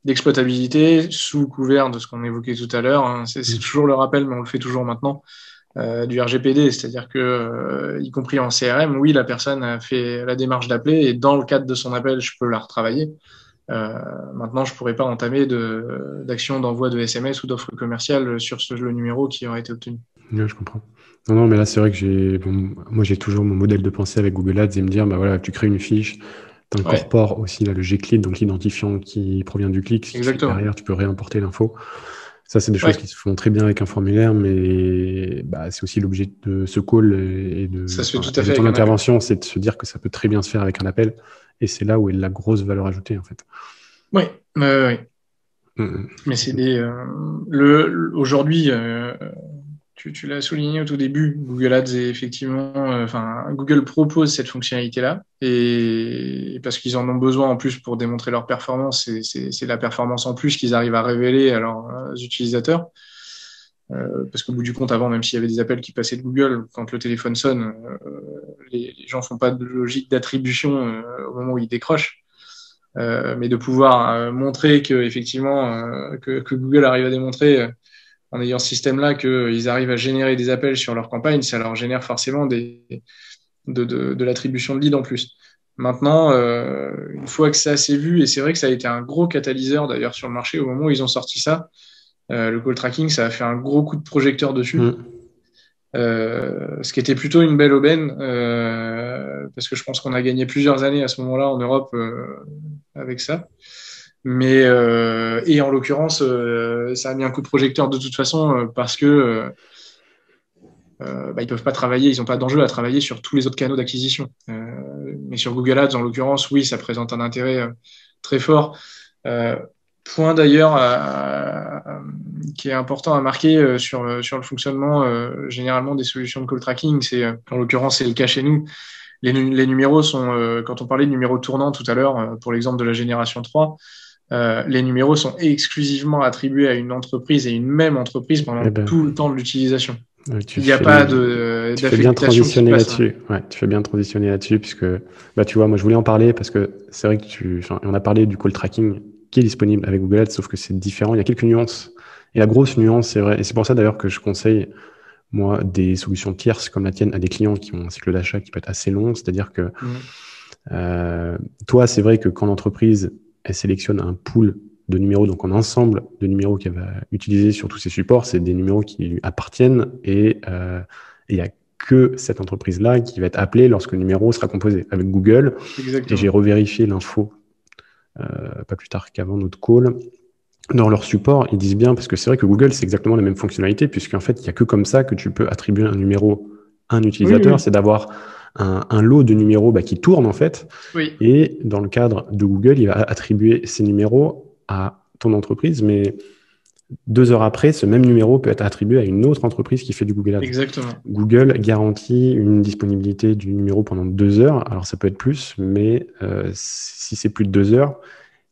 d'exploitabilité sous couvert de ce qu'on évoquait tout à l'heure. Hein. C'est toujours le rappel, mais on le fait toujours maintenant, du RGPD. C'est-à-dire que, y compris en CRM, oui, la personne a fait la démarche d'appeler et dans le cadre de son appel, je peux la retravailler. Maintenant, je ne pourrais pas entamer d'action d'envoi de SMS ou d'offres commerciales sur le numéro qui aurait été obtenu. Oui, je comprends. Non, mais là, c'est vrai que moi, j'ai toujours mon modèle de pensée avec Google Ads et me dire, bah voilà, tu crées une fiche, tu incorpores aussi là, le G-Click, donc l'identifiant qui provient du clic, ce qui fait que derrière, tu peux réimporter l'info. Ça, c'est des choses qui se font très bien avec un formulaire, mais c'est aussi l'objet de ce call et de ton intervention, c'est de se dire que ça peut très bien se faire avec un appel. Et c'est là où est la grosse valeur ajoutée, en fait. Oui. Mais c'est aujourd'hui, tu l'as souligné au tout début, Google Ads est effectivement, Google propose cette fonctionnalité-là, et parce qu'ils en ont besoin en plus pour démontrer leur performance, c'est la performance en plus qu'ils arrivent à révéler à leurs utilisateurs. Parce qu'au bout du compte, avant, même s'il y avait des appels qui passaient de Google, quand le téléphone sonne, les gens font pas de logique d'attribution au moment où ils décrochent. Mais de pouvoir montrer que effectivement que Google arrive à démontrer en ayant ce système-là qu'ils arrivent à générer des appels sur leur campagne, ça leur génère forcément de l'attribution de lead en plus. Maintenant, une fois que ça s'est vu, et c'est vrai que ça a été un gros catalyseur d'ailleurs sur le marché au moment où ils ont sorti ça, le call tracking, ça a fait un gros coup de projecteur dessus. Ce qui était plutôt une belle aubaine, parce que je pense qu'on a gagné plusieurs années à ce moment-là en Europe avec ça. Mais et en l'occurrence, ça a mis un coup de projecteur de toute façon parce que ils peuvent pas travailler, ils n'ont pas d'enjeu à travailler sur tous les autres canaux d'acquisition. Mais sur Google Ads, en l'occurrence, oui, ça présente un intérêt très fort. Point d'ailleurs qui est important à marquer sur le fonctionnement généralement des solutions de call tracking, c'est en l'occurrence c'est le cas chez nous. Les numéros sont, quand on parlait de numéros tournants tout à l'heure pour l'exemple de la génération 3, les numéros sont exclusivement attribués à une entreprise et une même entreprise pendant tout le temps de l'utilisation. Il n'y a pas de tu fais bien transitionner là-dessus. Ouais, tu fais bien transitionner là-dessus puisque tu vois, moi je voulais en parler parce que c'est vrai que on a parlé du call tracking qui est disponible avec Google Ads, sauf que c'est différent. Il y a quelques nuances. Et la grosse nuance, c'est vrai, et c'est pour ça d'ailleurs que je conseille moi des solutions tierces comme la tienne à des clients qui ont un cycle d'achat qui peut être assez long. C'est-à-dire que toi, c'est vrai que quand l'entreprise elle sélectionne un pool de numéros, donc un ensemble de numéros qu'elle va utiliser sur tous ses supports, c'est des numéros qui lui appartiennent et il n'y a que cette entreprise-là qui va être appelée lorsque le numéro sera composé. Avec Google, exactement. Et j'ai revérifié l'info pas plus tard qu'avant notre call, dans leur support, ils disent bien, parce que c'est vrai que Google, c'est exactement la même fonctionnalité, puisqu'en fait, il n'y a que comme ça que tu peux attribuer un numéro à un Oui, utilisateur, oui, c'est d'avoir un lot de numéros qui tourne en fait. oui, Et dans le cadre de Google, il va attribuer ces numéros à ton entreprise, mais 2 heures après, ce même numéro peut être attribué à une autre entreprise qui fait du Google Ads. exactement. Google garantit une disponibilité du numéro pendant 2 heures. Alors ça peut être plus, mais si c'est plus de 2 heures,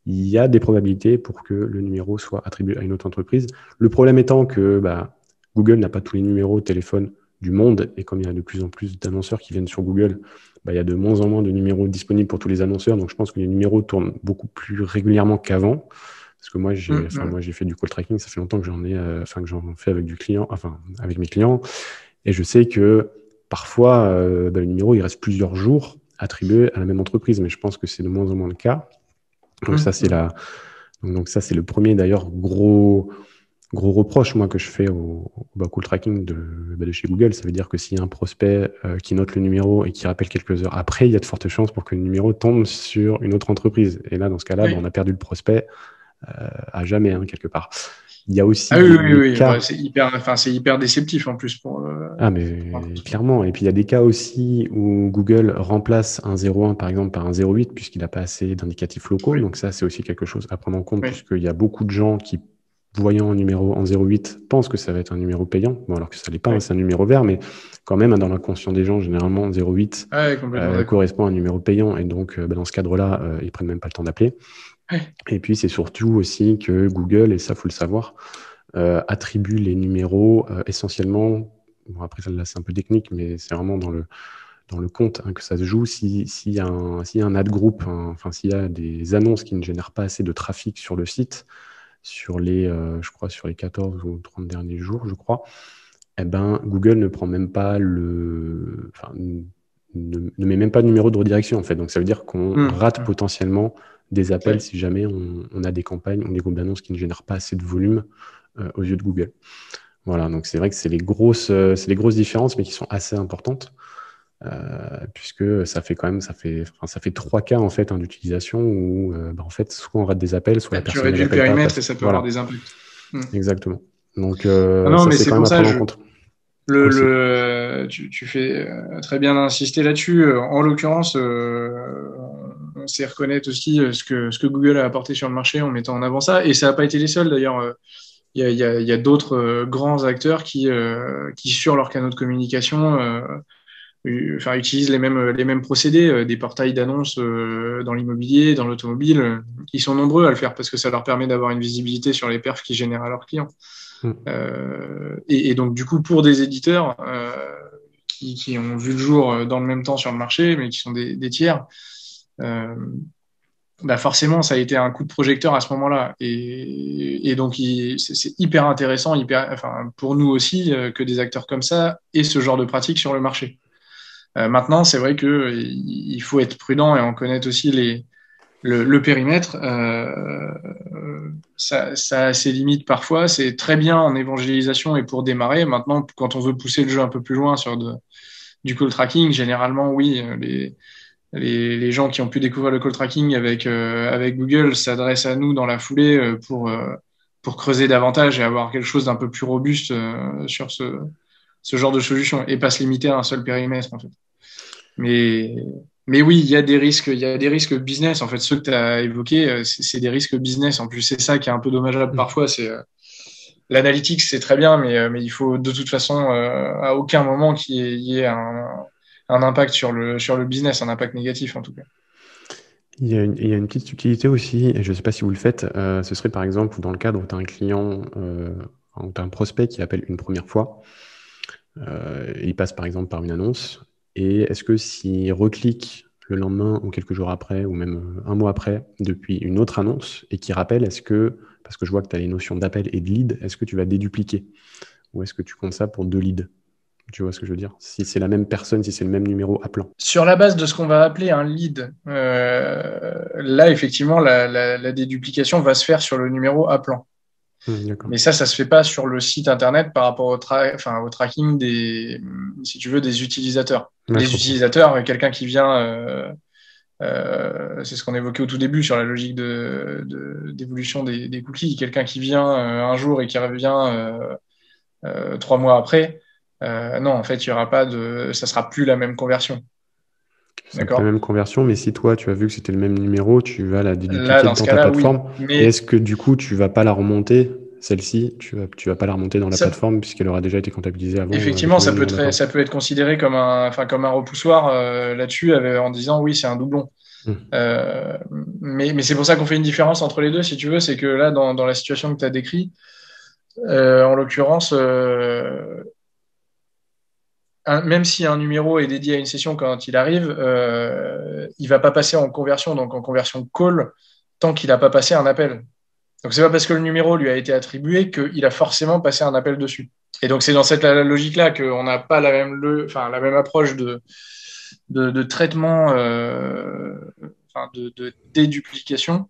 il y a des probabilités pour que le numéro soit attribué à une autre entreprise. Le problème étant que Google n'a pas tous les numéros de téléphone du monde, et comme il y a de plus en plus d'annonceurs qui viennent sur Google, il y a de moins en moins de numéros disponibles pour tous les annonceurs, donc je pense que les numéros tournent beaucoup plus régulièrement qu'avant. Parce que moi, j'ai fait du call tracking, ça fait longtemps que que j'en fais avec avec mes clients, et je sais que parfois, le numéro, il reste plusieurs jours attribué à la même entreprise, mais je pense que c'est de moins en moins le cas. Donc ça, c'est le premier d'ailleurs gros reproche moi que je fais au call tracking de chez Google. Ça veut dire que s'il y a un prospect qui note le numéro et qui rappelle quelques heures après, il y a de fortes chances pour que le numéro tombe sur une autre entreprise. Et là, dans ce cas-là, on a perdu le prospect à jamais, quelque part. Il y a aussi Ah oui, oui, des oui. cas. C'est hyper déceptif en plus Ah, pour un mais prospect. clairement. Et puis, il y a des cas aussi où Google remplace un 01, par exemple, par un 08, puisqu'il n'a pas assez d'indicatifs locaux. Oui, Donc, ça, c'est aussi quelque chose à prendre en compte, oui, puisqu'il y a beaucoup de gens qui, voyant un numéro en 08, pensent que ça va être un numéro payant. Bon, alors que ça ne l'est pas, oui. c'est un numéro vert, mais quand même, dans l'inconscient des gens, généralement, 08 Ah ouais, complètement d'accord. correspond à un numéro payant. Et donc, dans ce cadre-là, ils ne prennent même pas le temps d'appeler. Ouais. Et puis, c'est surtout aussi que Google, et ça, il faut le savoir, attribue les numéros essentiellement. Bon, après, là, c'est un peu technique, mais c'est vraiment dans le compte que ça se joue. S'il y a un ad group, s'il y a des annonces qui ne génèrent pas assez de trafic sur le site, je crois, sur les 14 ou 30 derniers jours, je crois, eh ben, Google ne prend même pas ne met même pas de numéro de redirection, en fait. Donc, ça veut dire qu'on rate Hum. potentiellement des appels Ouais. si jamais on a des campagnes ou des groupes d'annonces qui ne génèrent pas assez de volume aux yeux de Google. Voilà, donc c'est vrai que c'est les grosses différences, mais qui sont assez importantes, puisque ça fait 3 cas en fait d'utilisation où en fait soit on rate des appels, soit la Tu personne ne réduis le l'appelle pas périmètre et parce ça peut avoir voilà, des impacts. Hum. exactement. Donc Ah non, ça mais c'est c'est quand même pour à ça, prendre en compte aussi. tu fais très bien d'insister là-dessus. En l'occurrence, on sait reconnaître aussi ce que Google a apporté sur le marché en mettant en avant ça. Et ça n'a pas été les seuls d'ailleurs. Il y a d'autres grands acteurs qui, sur leurs canaux de communication, utilisent les mêmes procédés, des portails d'annonces dans l'immobilier, dans l'automobile. Ils sont nombreux à le faire parce que ça leur permet d'avoir une visibilité sur les perfs qu'ils génèrent à leurs clients. Mm. Et donc, du coup, pour des éditeurs qui ont vu le jour dans le même temps sur le marché, mais qui sont des tiers, euh, forcément, ça a été un coup de projecteur à ce moment-là. Et donc, c'est hyper intéressant, pour nous aussi, que des acteurs comme ça aient ce genre de pratique sur le marché. Maintenant, c'est vrai qu'il faut être prudent et en connaître aussi le périmètre. Ça a ses limites parfois. C'est très bien en évangélisation et pour démarrer. Maintenant, quand on veut pousser le jeu un peu plus loin sur du call tracking, généralement, oui, les gens qui ont pu découvrir le call tracking avec Google s'adressent à nous dans la foulée pour creuser davantage et avoir quelque chose d'un peu plus robuste sur ce genre de solution et pas se limiter à un seul périmètre, en fait. Mais, mais oui, il y a des risques business. En fait, ceux que tu as évoqués, c'est des risques business. En plus, c'est ça qui est un peu dommageable Mm. parfois. C'est l'analytics, c'est très bien, mais il faut de toute façon à aucun moment qu'il y ait un impact sur le business, un impact négatif en tout cas. Il y a une petite utilité aussi, et je ne sais pas si vous le faites, ce serait par exemple dans le cadre où tu as un client, où tu as un prospect qui appelle une première fois, il passe par exemple par une annonce, et est-ce que s'il reclique le lendemain ou quelques jours après, ou même un mois après, depuis une autre annonce, et qu'il rappelle, parce que je vois que tu as les notions d'appel et de lead, est-ce que tu vas dédupliquer? Ou est-ce que tu comptes ça pour 2 leads? Tu vois ce que je veux dire? Si c'est la même personne, si c'est le même numéro appelant. Sur la base de ce qu'on va appeler un lead, là, effectivement, la déduplication va se faire sur le numéro appelant. D'accord. Mais ça se fait pas sur le site internet par rapport au tracking si tu veux, des utilisateurs. Ouais, je Les comprends. utilisateurs, quelqu'un qui vient C'est ce qu'on évoquait au tout début sur la logique d'évolution des cookies. Quelqu'un qui vient un jour et qui revient 3 mois après, non, en fait, il y aura pas ça sera plus la même conversion. C'est la même conversion, mais si toi, tu as vu que c'était le même numéro, tu vas la Là, dédupliquer dans ce dans ta cas-là, plateforme. oui. Et est-ce que du coup, tu vas pas la remonter, celle-ci, tu vas pas la remonter dans la plateforme puisqu'elle aura déjà été comptabilisée avant effectivement, avec le même numéro ça peut être considéré comme comme un repoussoir là-dessus, en disant oui, c'est un doublon. Mais c'est pour ça qu'on fait une différence entre les deux, si tu veux, c'est que là, dans la situation que tu as décrit, en l'occurrence, même si un numéro est dédié à une session quand il arrive, il va pas passer en conversion, donc en conversion call, tant qu'il n'a pas passé un appel. Donc c'est pas parce que le numéro lui a été attribué qu'il a forcément passé un appel dessus. Et donc c'est dans cette logique-là qu'on n'a pas la même approche de traitement, de déduplication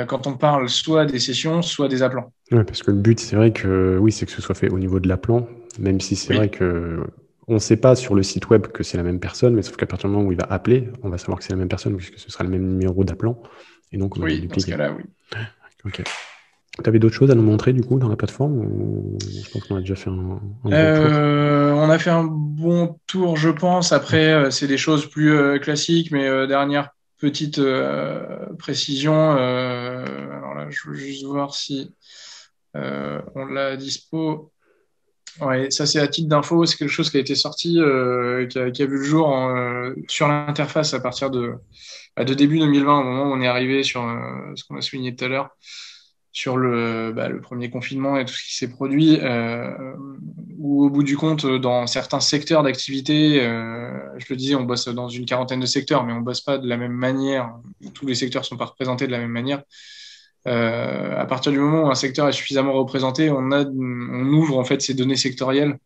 quand on parle soit des sessions, soit des appelants. Ouais, parce que le but, c'est vrai que oui, c'est que ce soit fait au niveau de l'appelant, même si c'est vrai que on ne sait pas sur le site web que c'est la même personne, mais sauf qu'à partir du moment où il va appeler, on va savoir que c'est la même personne puisque ce sera le même numéro d'appelant. Et donc, on va dans ce cas-là, oui. Ok. Tu avais d'autres choses à nous montrer du coup dans la plateforme ou je pense qu'on a déjà fait un bon tour. On a fait un bon tour, je pense. Après, c'est des choses plus classiques, mais dernière petite précision. Alors là, je veux juste voir si on l'a à dispo. Ouais, ça c'est à titre d'info, c'est quelque chose qui a été sorti, qui a vu le jour sur l'interface à partir de début 2020, au moment où on est arrivé sur ce qu'on a souligné tout à l'heure, sur le premier confinement et tout ce qui s'est produit, où au bout du compte, dans certains secteurs d'activité, je le disais, on bosse dans une quarantaine de secteurs, mais on bosse pas de la même manière, tous les secteurs sont pas représentés de la même manière. À partir du moment où un secteur est suffisamment représenté, on ouvre en fait ces données sectorielles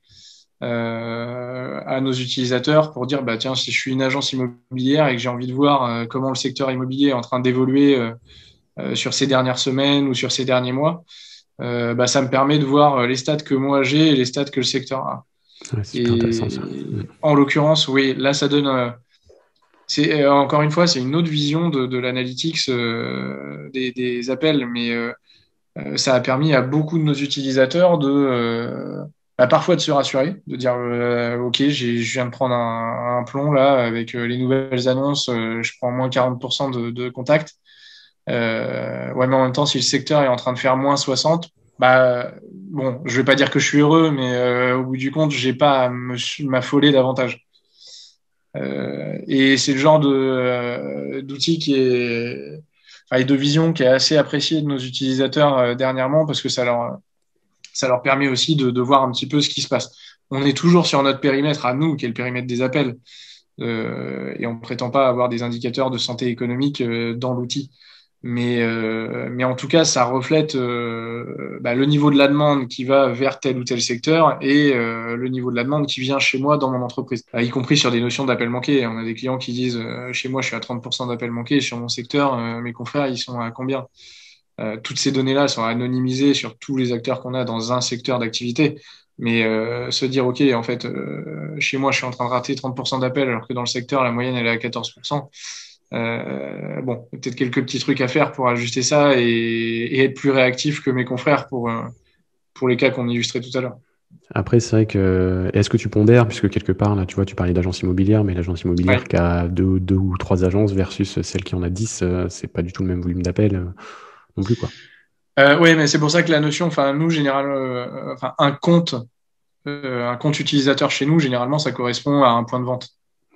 à nos utilisateurs pour dire bah tiens, si je suis une agence immobilière et que j'ai envie de voir comment le secteur immobilier est en train d'évoluer sur ces dernières semaines ou sur ces derniers mois, bah, ça me permet de voir les stats que moi j'ai et les stats que le secteur a. Ouais, c'est super intéressant ça. En l'occurrence, oui, là ça donne encore une fois, c'est une autre vision de l'analytics des appels, mais ça a permis à beaucoup de nos utilisateurs parfois de se rassurer, de dire ok, je viens de prendre un plomb là avec les nouvelles annonces, je prends moins 40% de contacts. Ouais, mais en même temps, si le secteur est en train de faire moins 60, bah bon, je vais pas dire que je suis heureux, mais au bout du compte, j'ai pas à m'affoler davantage. Et c'est le genre d'outil et de vision qui est assez apprécié de nos utilisateurs dernièrement parce que ça leur permet aussi de voir un petit peu ce qui se passe. On est toujours sur notre périmètre à nous, qui est le périmètre des appels, et on ne prétend pas avoir des indicateurs de santé économique dans l'outil. Mais en tout cas, ça reflète le niveau de la demande qui va vers tel ou tel secteur et le niveau de la demande qui vient chez moi dans mon entreprise, y compris sur des notions d'appels manqués. On a des clients qui disent chez moi, je suis à 30% d'appels manqués et sur mon secteur, mes confrères, ils sont à combien? Toutes ces données-là sont anonymisées sur tous les acteurs qu'on a dans un secteur d'activité. Mais se dire, OK, en fait, chez moi, je suis en train de rater 30% d'appels alors que dans le secteur, la moyenne, elle est à 14%. Bon, peut-être quelques petits trucs à faire pour ajuster ça et être plus réactif que mes confrères pour les cas qu'on illustrait tout à l'heure. Après, c'est vrai que est-ce que tu pondères, puisque quelque part, là, tu vois, tu parlais d'agence immobilière, mais l'agence immobilière qui a deux ou trois agences versus celle qui en a 10, c'est pas du tout le même volume d'appels non plus, quoi. Oui, mais c'est pour ça que la notion, nous, généralement, un compte utilisateur chez nous, généralement, ça correspond à un point de vente.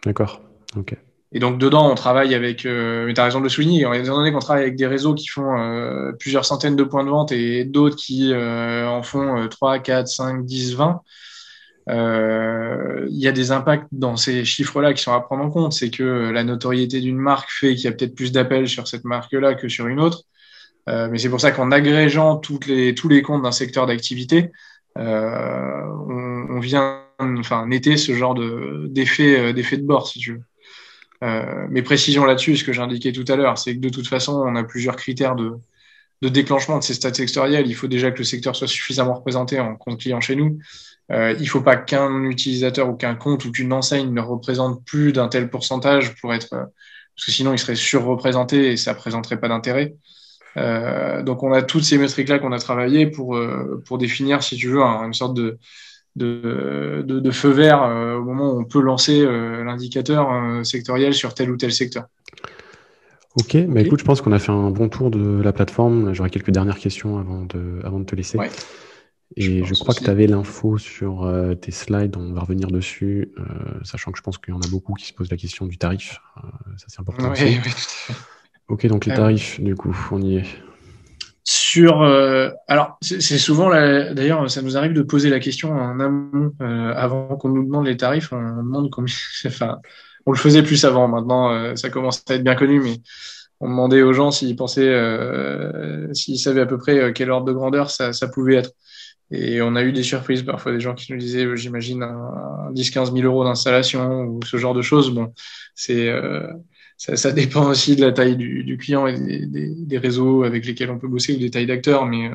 D'accord, ok. Et donc, dedans, on travaille avec, mais tu as raison de le souligner, étant donné qu'on travaille avec des réseaux qui font plusieurs centaines de points de vente et d'autres qui en font 3, 4, 5, 10, 20, il y a des impacts dans ces chiffres-là qui sont à prendre en compte. C'est que la notoriété d'une marque fait qu'il y a peut-être plus d'appels sur cette marque-là que sur une autre. Mais c'est pour ça qu'en agrégeant tous les comptes d'un secteur d'activité, on vient netter ce genre d'effet de bord, si tu veux. Mais précision là-dessus, ce que j'ai indiqué tout à l'heure, c'est que de toute façon, on a plusieurs critères de déclenchement de ces stats sectoriels. Il faut déjà que le secteur soit suffisamment représenté en compte client chez nous. Il ne faut pas qu'un utilisateur ou qu'un compte ou qu'une enseigne ne représente plus d'un tel pourcentage pour être parce que sinon, ils seraient surreprésentés et ça présenterait pas d'intérêt. Donc, on a toutes ces métriques-là qu'on a travaillées pour définir, si tu veux, une sorte de feu vert au moment où on peut lancer l'indicateur sectoriel sur tel ou tel secteur. Ok, bah écoute, je pense qu'on a fait un bon tour de la plateforme. J'aurais quelques dernières questions avant de te laisser. Ouais, Et je crois que tu avais l'info sur tes slides, on va revenir dessus, sachant que je pense qu'il y en a beaucoup qui se posent la question du tarif. Ça, c'est important aussi. Oui, tout à fait. Ok, donc les tarifs, du coup, on y est. Alors, c'est souvent, d'ailleurs, ça nous arrive de poser la question en amont, avant qu'on nous demande les tarifs, on demande combien, enfin, on le faisait plus avant, maintenant, ça commence à être bien connu, mais on demandait aux gens s'ils pensaient, s'ils savaient à peu près quel ordre de grandeur ça pouvait être. Et on a eu des surprises, parfois des gens qui nous disaient, j'imagine, un 10-15 000 euros d'installation ou ce genre de choses. Bon, ça dépend aussi de la taille du client et des réseaux avec lesquels on peut bosser ou des tailles d'acteurs. Mais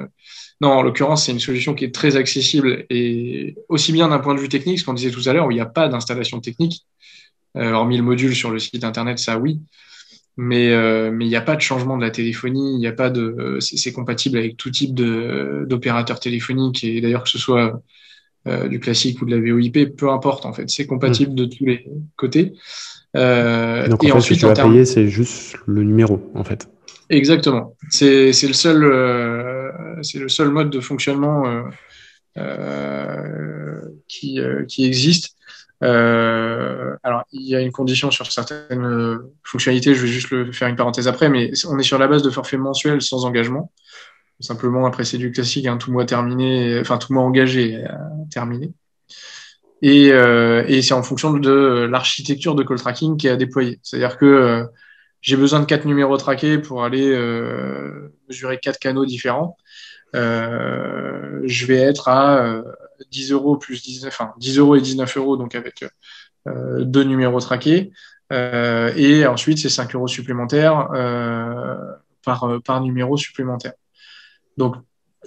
non, en l'occurrence, c'est une solution qui est très accessible et aussi bien d'un point de vue technique, ce qu'on disait tout à l'heure, où il n'y a pas d'installation technique, hormis le module sur le site internet, ça oui. Mais il n'y a pas de changement de la téléphonie, il n'y a pas c'est compatible avec tout type d'opérateur téléphonique et d'ailleurs que ce soit du classique ou de la VoIP, peu importe en fait, c'est compatible de tous les côtés. Donc en fait, ce que tu vas payer, c'est juste le numéro en fait. Exactement, c'est le seul mode de fonctionnement qui existe. Alors, il y a une condition sur certaines fonctionnalités, je vais juste faire une parenthèse après, mais on est sur la base de forfait mensuel sans engagement. Simplement, après, c'est du classique, tout mois terminé, enfin, tout mois engagé terminé. Et c'est en fonction de l'architecture de call tracking qui est à déployer. C'est-à-dire que j'ai besoin de 4 numéros traqués pour aller mesurer 4 canaux différents. Je vais être à 10 euros plus 19, enfin 10 euros et 19 euros, donc avec 2 numéros traqués. Et ensuite, c'est 5 euros supplémentaires par numéro supplémentaire. Donc,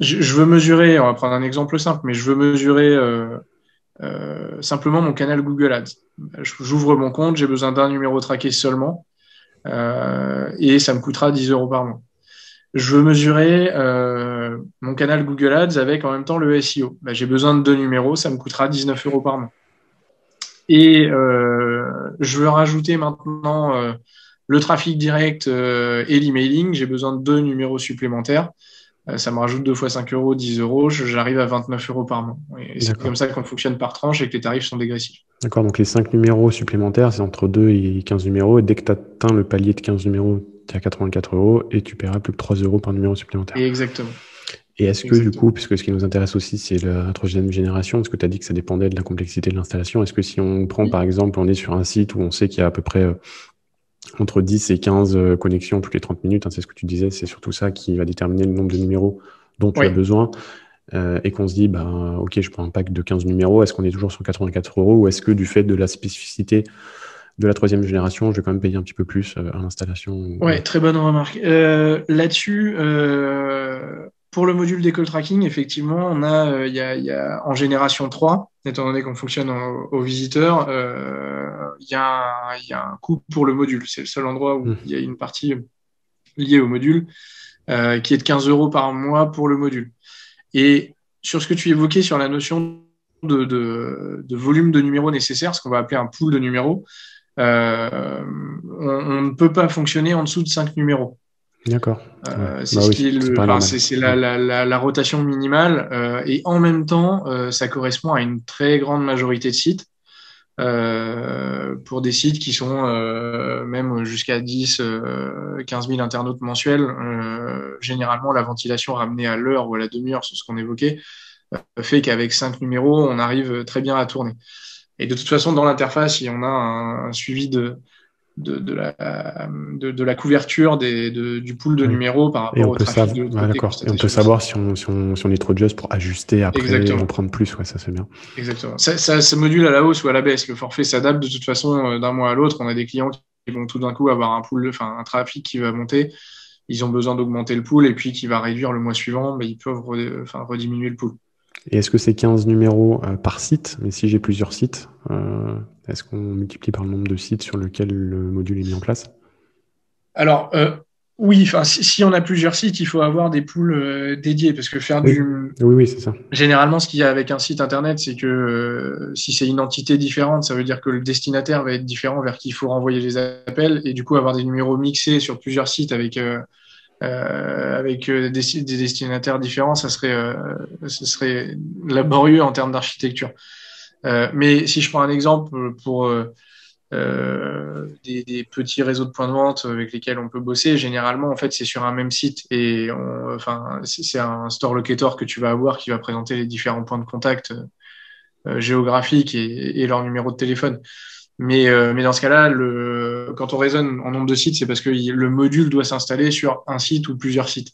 je veux mesurer, on va prendre un exemple simple, mais je veux mesurer simplement mon canal Google Ads. J'ouvre mon compte, j'ai besoin d'un numéro traqué seulement, et ça me coûtera 10 euros par mois. Je veux mesurer mon canal Google Ads avec en même temps le SEO. J'ai besoin de 2 numéros, ça me coûtera 19 euros par mois. Et je veux rajouter maintenant le trafic direct et l'emailing. J'ai besoin de 2 numéros supplémentaires. Ça me rajoute 2 fois 5 euros, 10 euros. J'arrive à 29 euros par mois. Et c'est comme ça qu'on fonctionne par tranche et que les tarifs sont dégressifs. D'accord, donc les 5 numéros supplémentaires, c'est entre 2 et 15 numéros. Et dès que tu atteins le palier de 15 numéros, tu es à 84 euros et tu paieras plus que 3 euros par numéro supplémentaire. Exactement. Et est-ce que du coup, puisque ce qui nous intéresse aussi, c'est la troisième génération, parce que tu as dit que ça dépendait de la complexité de l'installation, est-ce que si on prend par exemple, on est sur un site où on sait qu'il y a à peu près entre 10 et 15 connexions toutes les 30 minutes, c'est ce que tu disais, c'est surtout ça qui va déterminer le nombre de numéros dont tu as besoin, et qu'on se dit, ok, je prends un pack de 15 numéros, est-ce qu'on est toujours sur 84 euros ou est-ce que du fait de la spécificité de la troisième génération, je vais quand même payer un petit peu plus à l'installation? Ouais, très bonne remarque. Là-dessus, pour le module d'école tracking, effectivement, on a, il y a en génération 3, étant donné qu'on fonctionne aux visiteurs, il y a un coût pour le module. C'est le seul endroit où il y a une partie liée au module qui est de 15 euros par mois pour le module. Et sur ce que tu évoquais sur la notion de volume de numéros nécessaire, ce qu'on va appeler un pool de numéros, on ne peut pas fonctionner en dessous de 5 numéros. D'accord. C'est la rotation minimale et en même temps, ça correspond à une très grande majorité de sites. Pour des sites qui sont même jusqu'à 10, 15 000 internautes mensuels, généralement la ventilation ramenée à l'heure ou à la demi-heure sur ce qu'on évoquait fait qu'avec 5 numéros, on arrive très bien à tourner. Et de toute façon, dans l'interface, on a un suivi de la couverture du pool de numéros par rapport au trafic de l'autre côté. Et on peut savoir si on est trop juste pour ajuster après et en prendre plus. Ouais, ça c'est bien. Exactement. Ça module à la hausse ou à la baisse. Le forfait s'adapte de toute façon d'un mois à l'autre. On a des clients qui vont tout d'un coup avoir un trafic qui va monter. Ils ont besoin d'augmenter le pool et puis qui va réduire le mois suivant. Ils peuvent rediminuer le pool. Et est-ce que c'est 15 numéros par site? Mais si j'ai plusieurs sites, est-ce qu'on multiplie par le nombre de sites sur lequel le module est mis en place? Alors, oui, enfin, si on a plusieurs sites, il faut avoir des pools dédiés parce que faire Oui, du. oui, oui, c'est ça. Généralement, ce qu'il y a avec un site internet, c'est que si c'est une entité différente, ça veut dire que le destinataire va être différent vers qui il faut renvoyer les appels et du coup avoir des numéros mixés sur plusieurs sites avec des destinataires différents, ce serait laborieux en termes d'architecture. Mais si je prends un exemple pour des petits réseaux de points de vente avec lesquels on peut bosser. Généralement, en fait, c'est sur un même site et enfin, c'est un store locator que tu vas avoir qui va présenter les différents points de contact géographiques et leur numéro de téléphone. Mais dans ce cas-là, quand on raisonne en nombre de sites, c'est parce que le module doit s'installer sur un site ou plusieurs sites.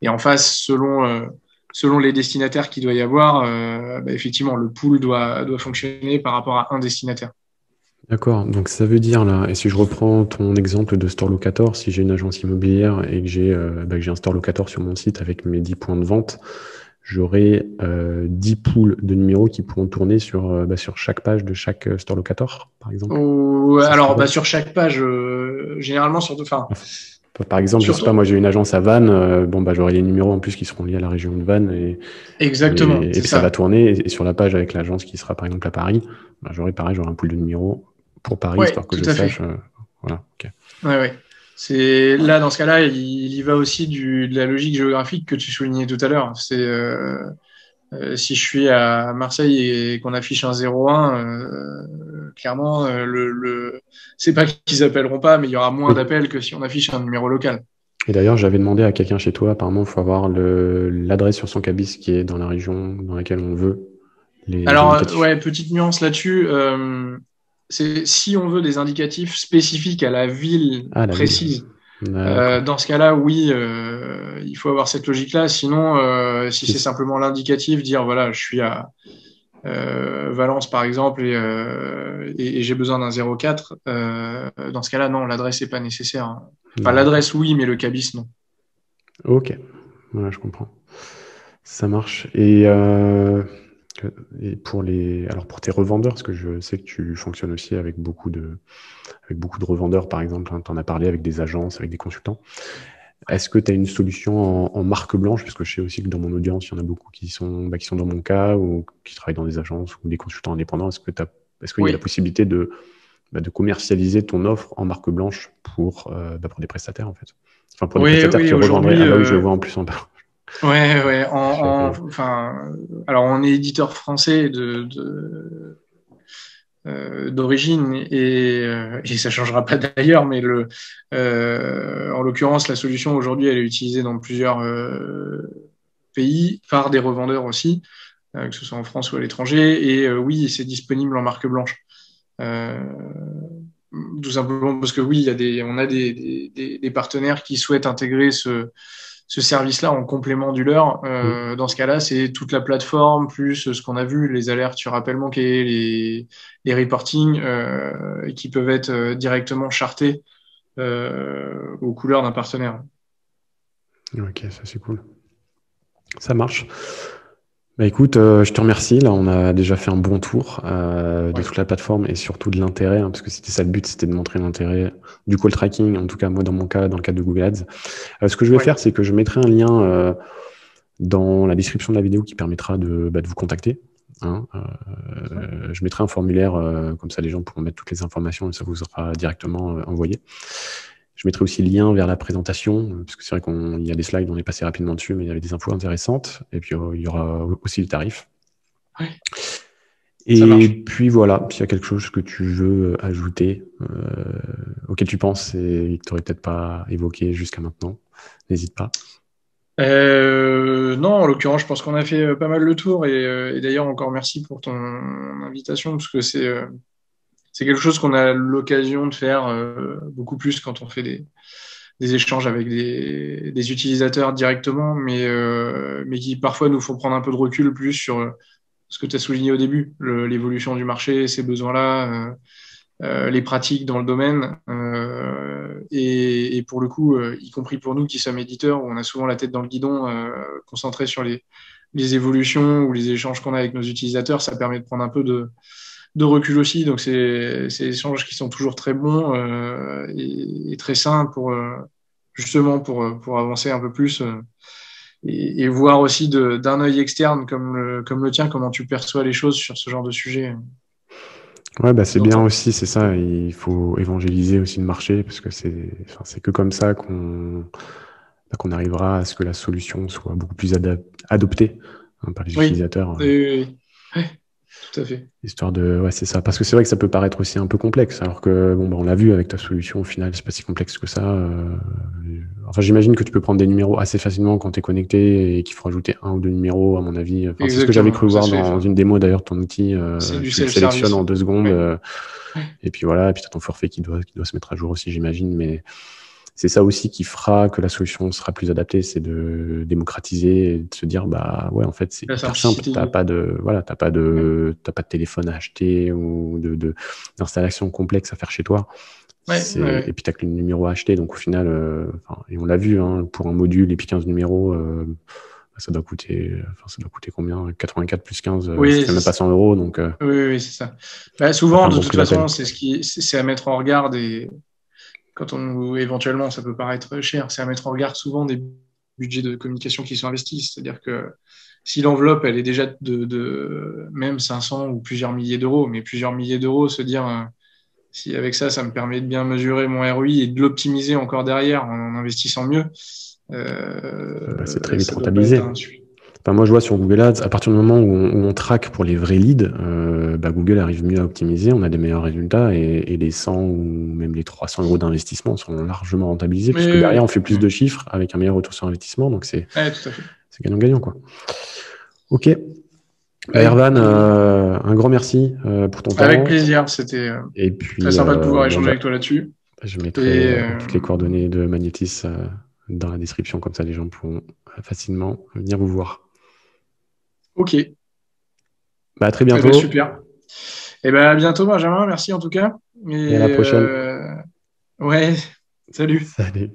Et en face, selon les destinataires qu'il doit y avoir, bah, effectivement, le pool doit fonctionner par rapport à un destinataire. D'accord. Donc ça veut dire là, et si je reprends ton exemple de store locator, si j'ai une agence immobilière et que j'ai un store locator sur mon site avec mes 10 points de vente, j'aurai 10 pools de numéros qui pourront tourner sur chaque page de chaque store locator, par exemple. C'est ce que Alors, tu veux bah, dire. sur chaque page, généralement, Enfin, par exemple, je sais pas, surtout, moi j'ai une agence à Vannes, bon bah j'aurai les numéros en plus qui seront liés à la région de Vannes exactement, et c'est puis ça va ça. tourner. Et sur la page avec l'agence qui sera par exemple à Paris, bah, j'aurai pareil, j'aurai un pool de numéros pour Paris, Ouais, histoire que tout je à sache. fait. Voilà, ok. Ouais, ouais. C'est là, dans ce cas-là, il y va aussi de la logique géographique que tu soulignais tout à l'heure. Si je suis à Marseille et qu'on affiche un 01, clairement, c'est pas qu'ils appelleront pas, mais il y aura moins Oui. d'appels que si on affiche un numéro local. Et d'ailleurs, j'avais demandé à quelqu'un chez toi, apparemment, il faut avoir l'adresse sur son cabis qui est dans la région dans laquelle on veut les Alors, indicatifs. ouais, petite nuance là-dessus. C'est si on veut des indicatifs spécifiques à la ville Ah, la ville. précise. D'accord. Dans ce cas-là, oui, il faut avoir cette logique-là. Sinon, si Si c'est simplement l'indicatif, dire voilà, je suis à Valence par exemple et j'ai besoin d'un 04, dans ce cas-là, non, l'adresse n'est pas nécessaire, hein. Enfin, D'accord. l'adresse, oui, mais le cabis, non. Ok. Voilà, je comprends. Ça marche. Et alors pour tes revendeurs, parce que je sais que tu fonctionnes aussi avec beaucoup de revendeurs, par exemple, hein, tu en as parlé avec des agences, avec des consultants. Est-ce que tu as une solution en marque blanche? Parce que je sais aussi que dans mon audience, il y en a beaucoup qui sont dans mon cas ou qui travaillent dans des agences ou des consultants indépendants. Est-ce qu'il y a la Oui, possibilité de commercialiser ton offre en marque blanche pour des prestataires, en fait? Enfin, pour des oui, prestataires oui, qui revendraient. aujourd'hui, Ah bah oui, je le vois en plus en bas. ouais, ouais, J'avais- enfin, alors on est éditeur français d'origine et ça changera pas d'ailleurs, mais en l'occurrence, la solution aujourd'hui, elle est utilisée dans plusieurs pays par des revendeurs aussi, que ce soit en France ou à l'étranger. Et oui, c'est disponible en marque blanche. Euh, Tout simplement parce que oui, on a des partenaires qui souhaitent intégrer ce service-là en complément du leur. Hmm. Dans ce cas-là, c'est toute la plateforme, plus ce qu'on a vu, les alertes sur appel manqué, les reportings, qui peuvent être directement chartés aux couleurs d'un partenaire. Ok, ça c'est cool. Ça marche. Bah écoute, je te remercie. Là, on a déjà fait un bon tour de Ouais. toute la plateforme et surtout de l'intérêt, hein, parce que c'était ça le but, c'était de montrer l'intérêt du call tracking. En tout cas, moi, dans mon cas, dans le cas de Google Ads. Ce que je vais Ouais. faire, c'est que je mettrai un lien dans la description de la vidéo qui permettra de vous contacter, hein. Je mettrai un formulaire, comme ça les gens pourront mettre toutes les informations et ça vous sera directement envoyé. Je mettrai aussi le lien vers la présentation, parce que c'est vrai qu'il y a des slides, on est passé rapidement dessus, mais il y avait des infos intéressantes. Et puis, il y aura aussi le tarif. Ouais, ça Et marche. puis voilà, s'il y a quelque chose que tu veux ajouter, auquel tu penses et que tu n'aurais peut-être pas évoqué jusqu'à maintenant, n'hésite pas. Non, en l'occurrence, je pense qu'on a fait pas mal le tour et d'ailleurs encore merci pour ton invitation parce que c'est quelque chose qu'on a l'occasion de faire beaucoup plus quand on fait des échanges avec des utilisateurs directement, mais qui parfois nous font prendre un peu de recul plus sur ce que tu as souligné au début, l'évolution du marché, ces besoins-là, les pratiques dans le domaine. Et pour le coup, y compris pour nous qui sommes éditeurs, où on a souvent la tête dans le guidon, concentré sur les évolutions ou les échanges qu'on a avec nos utilisateurs, ça permet de prendre un peu de recul aussi. Donc, c'est des échanges qui sont toujours très bons et très sains pour justement pour avancer un peu plus et voir aussi d'un œil externe comme le tien, comment tu perçois les choses sur ce genre de sujet. Ouais, bah c'est bien D'entendre. aussi, c'est ça. Il faut évangéliser aussi le marché parce que c'est que comme ça qu'on arrivera à ce que la solution soit beaucoup plus adoptée hein, par les Oui, utilisateurs. oui, ouais, tout à fait. Histoire de, ouais, c'est ça. Parce que c'est vrai que ça peut paraître aussi un peu complexe, alors que bon, bah, on l'a vu avec ta solution, au final, c'est pas si complexe que ça. Enfin, j'imagine que tu peux prendre des numéros assez facilement quand tu es connecté et qu'il faut rajouter un ou deux numéros, à mon avis. Enfin, c'est ce que j'avais cru Exactement. Ça voir se fait. dans une démo d'ailleurs, ton outil. C'est du Tu le sélectionnes self-service. en 2 secondes, Ouais. et puis voilà, et puis tu as ton forfait qui doit se mettre à jour aussi, j'imagine. Mais c'est ça aussi qui fera que la solution sera plus adaptée, c'est de démocratiser et de se dire, bah ouais, en fait, c'est La hyper simple. simplicité. T'as pas de, voilà, Ouais. t'as pas de téléphone à acheter ou d'installation complexe à faire chez toi. Ouais, Et ouais. puis t'as que le numéro à acheter. Donc au final, et on l'a vu, hein, pour un module et puis 15 numéros, ça doit coûter combien? 84 plus 15, ça Oui, fait même pas 100 euros. Donc, oui, oui, c'est ça. Bah, ça fait souvent, un de bon toute prix d'appel. façon, c'est à mettre en regard des, quand on, éventuellement, ça peut paraître cher, c'est à mettre en regard souvent des budgets de communication qui sont investis. C'est-à-dire que si l'enveloppe, elle est déjà de même 500 ou plusieurs milliers d'euros, mais plusieurs milliers d'euros, se dire, si avec ça, ça me permet de bien mesurer mon ROI et de l'optimiser encore derrière en investissant mieux, Bah, c'est très vite ça doit pas être rentabilisé. un sujet. Enfin, moi, je vois sur Google Ads, à partir du moment où on traque pour les vrais leads, bah, Google arrive mieux à optimiser, on a des meilleurs résultats et les 100 ou même les 300 euros d'investissement sont largement rentabilisés Oui, puisque oui, derrière, on oui. fait plus de chiffres avec un meilleur retour sur investissement. Donc, Ouais, tout à fait. c'est gagnant-gagnant, quoi. Ok. Bah, Avec, Erwan, un grand merci pour ton avec temps. plaisir, c'était Et très puis, sympa de pouvoir bon, échanger bah, avec toi là-dessus. je mettrai Et toutes les coordonnées de Magnetis dans la description, comme ça les gens pourront facilement venir vous voir. ok, eh Bah, à très ben, bientôt super. Et ben à bientôt, Benjamin. Merci en tout cas. et à la Et prochaine. ouais, salut. Salut.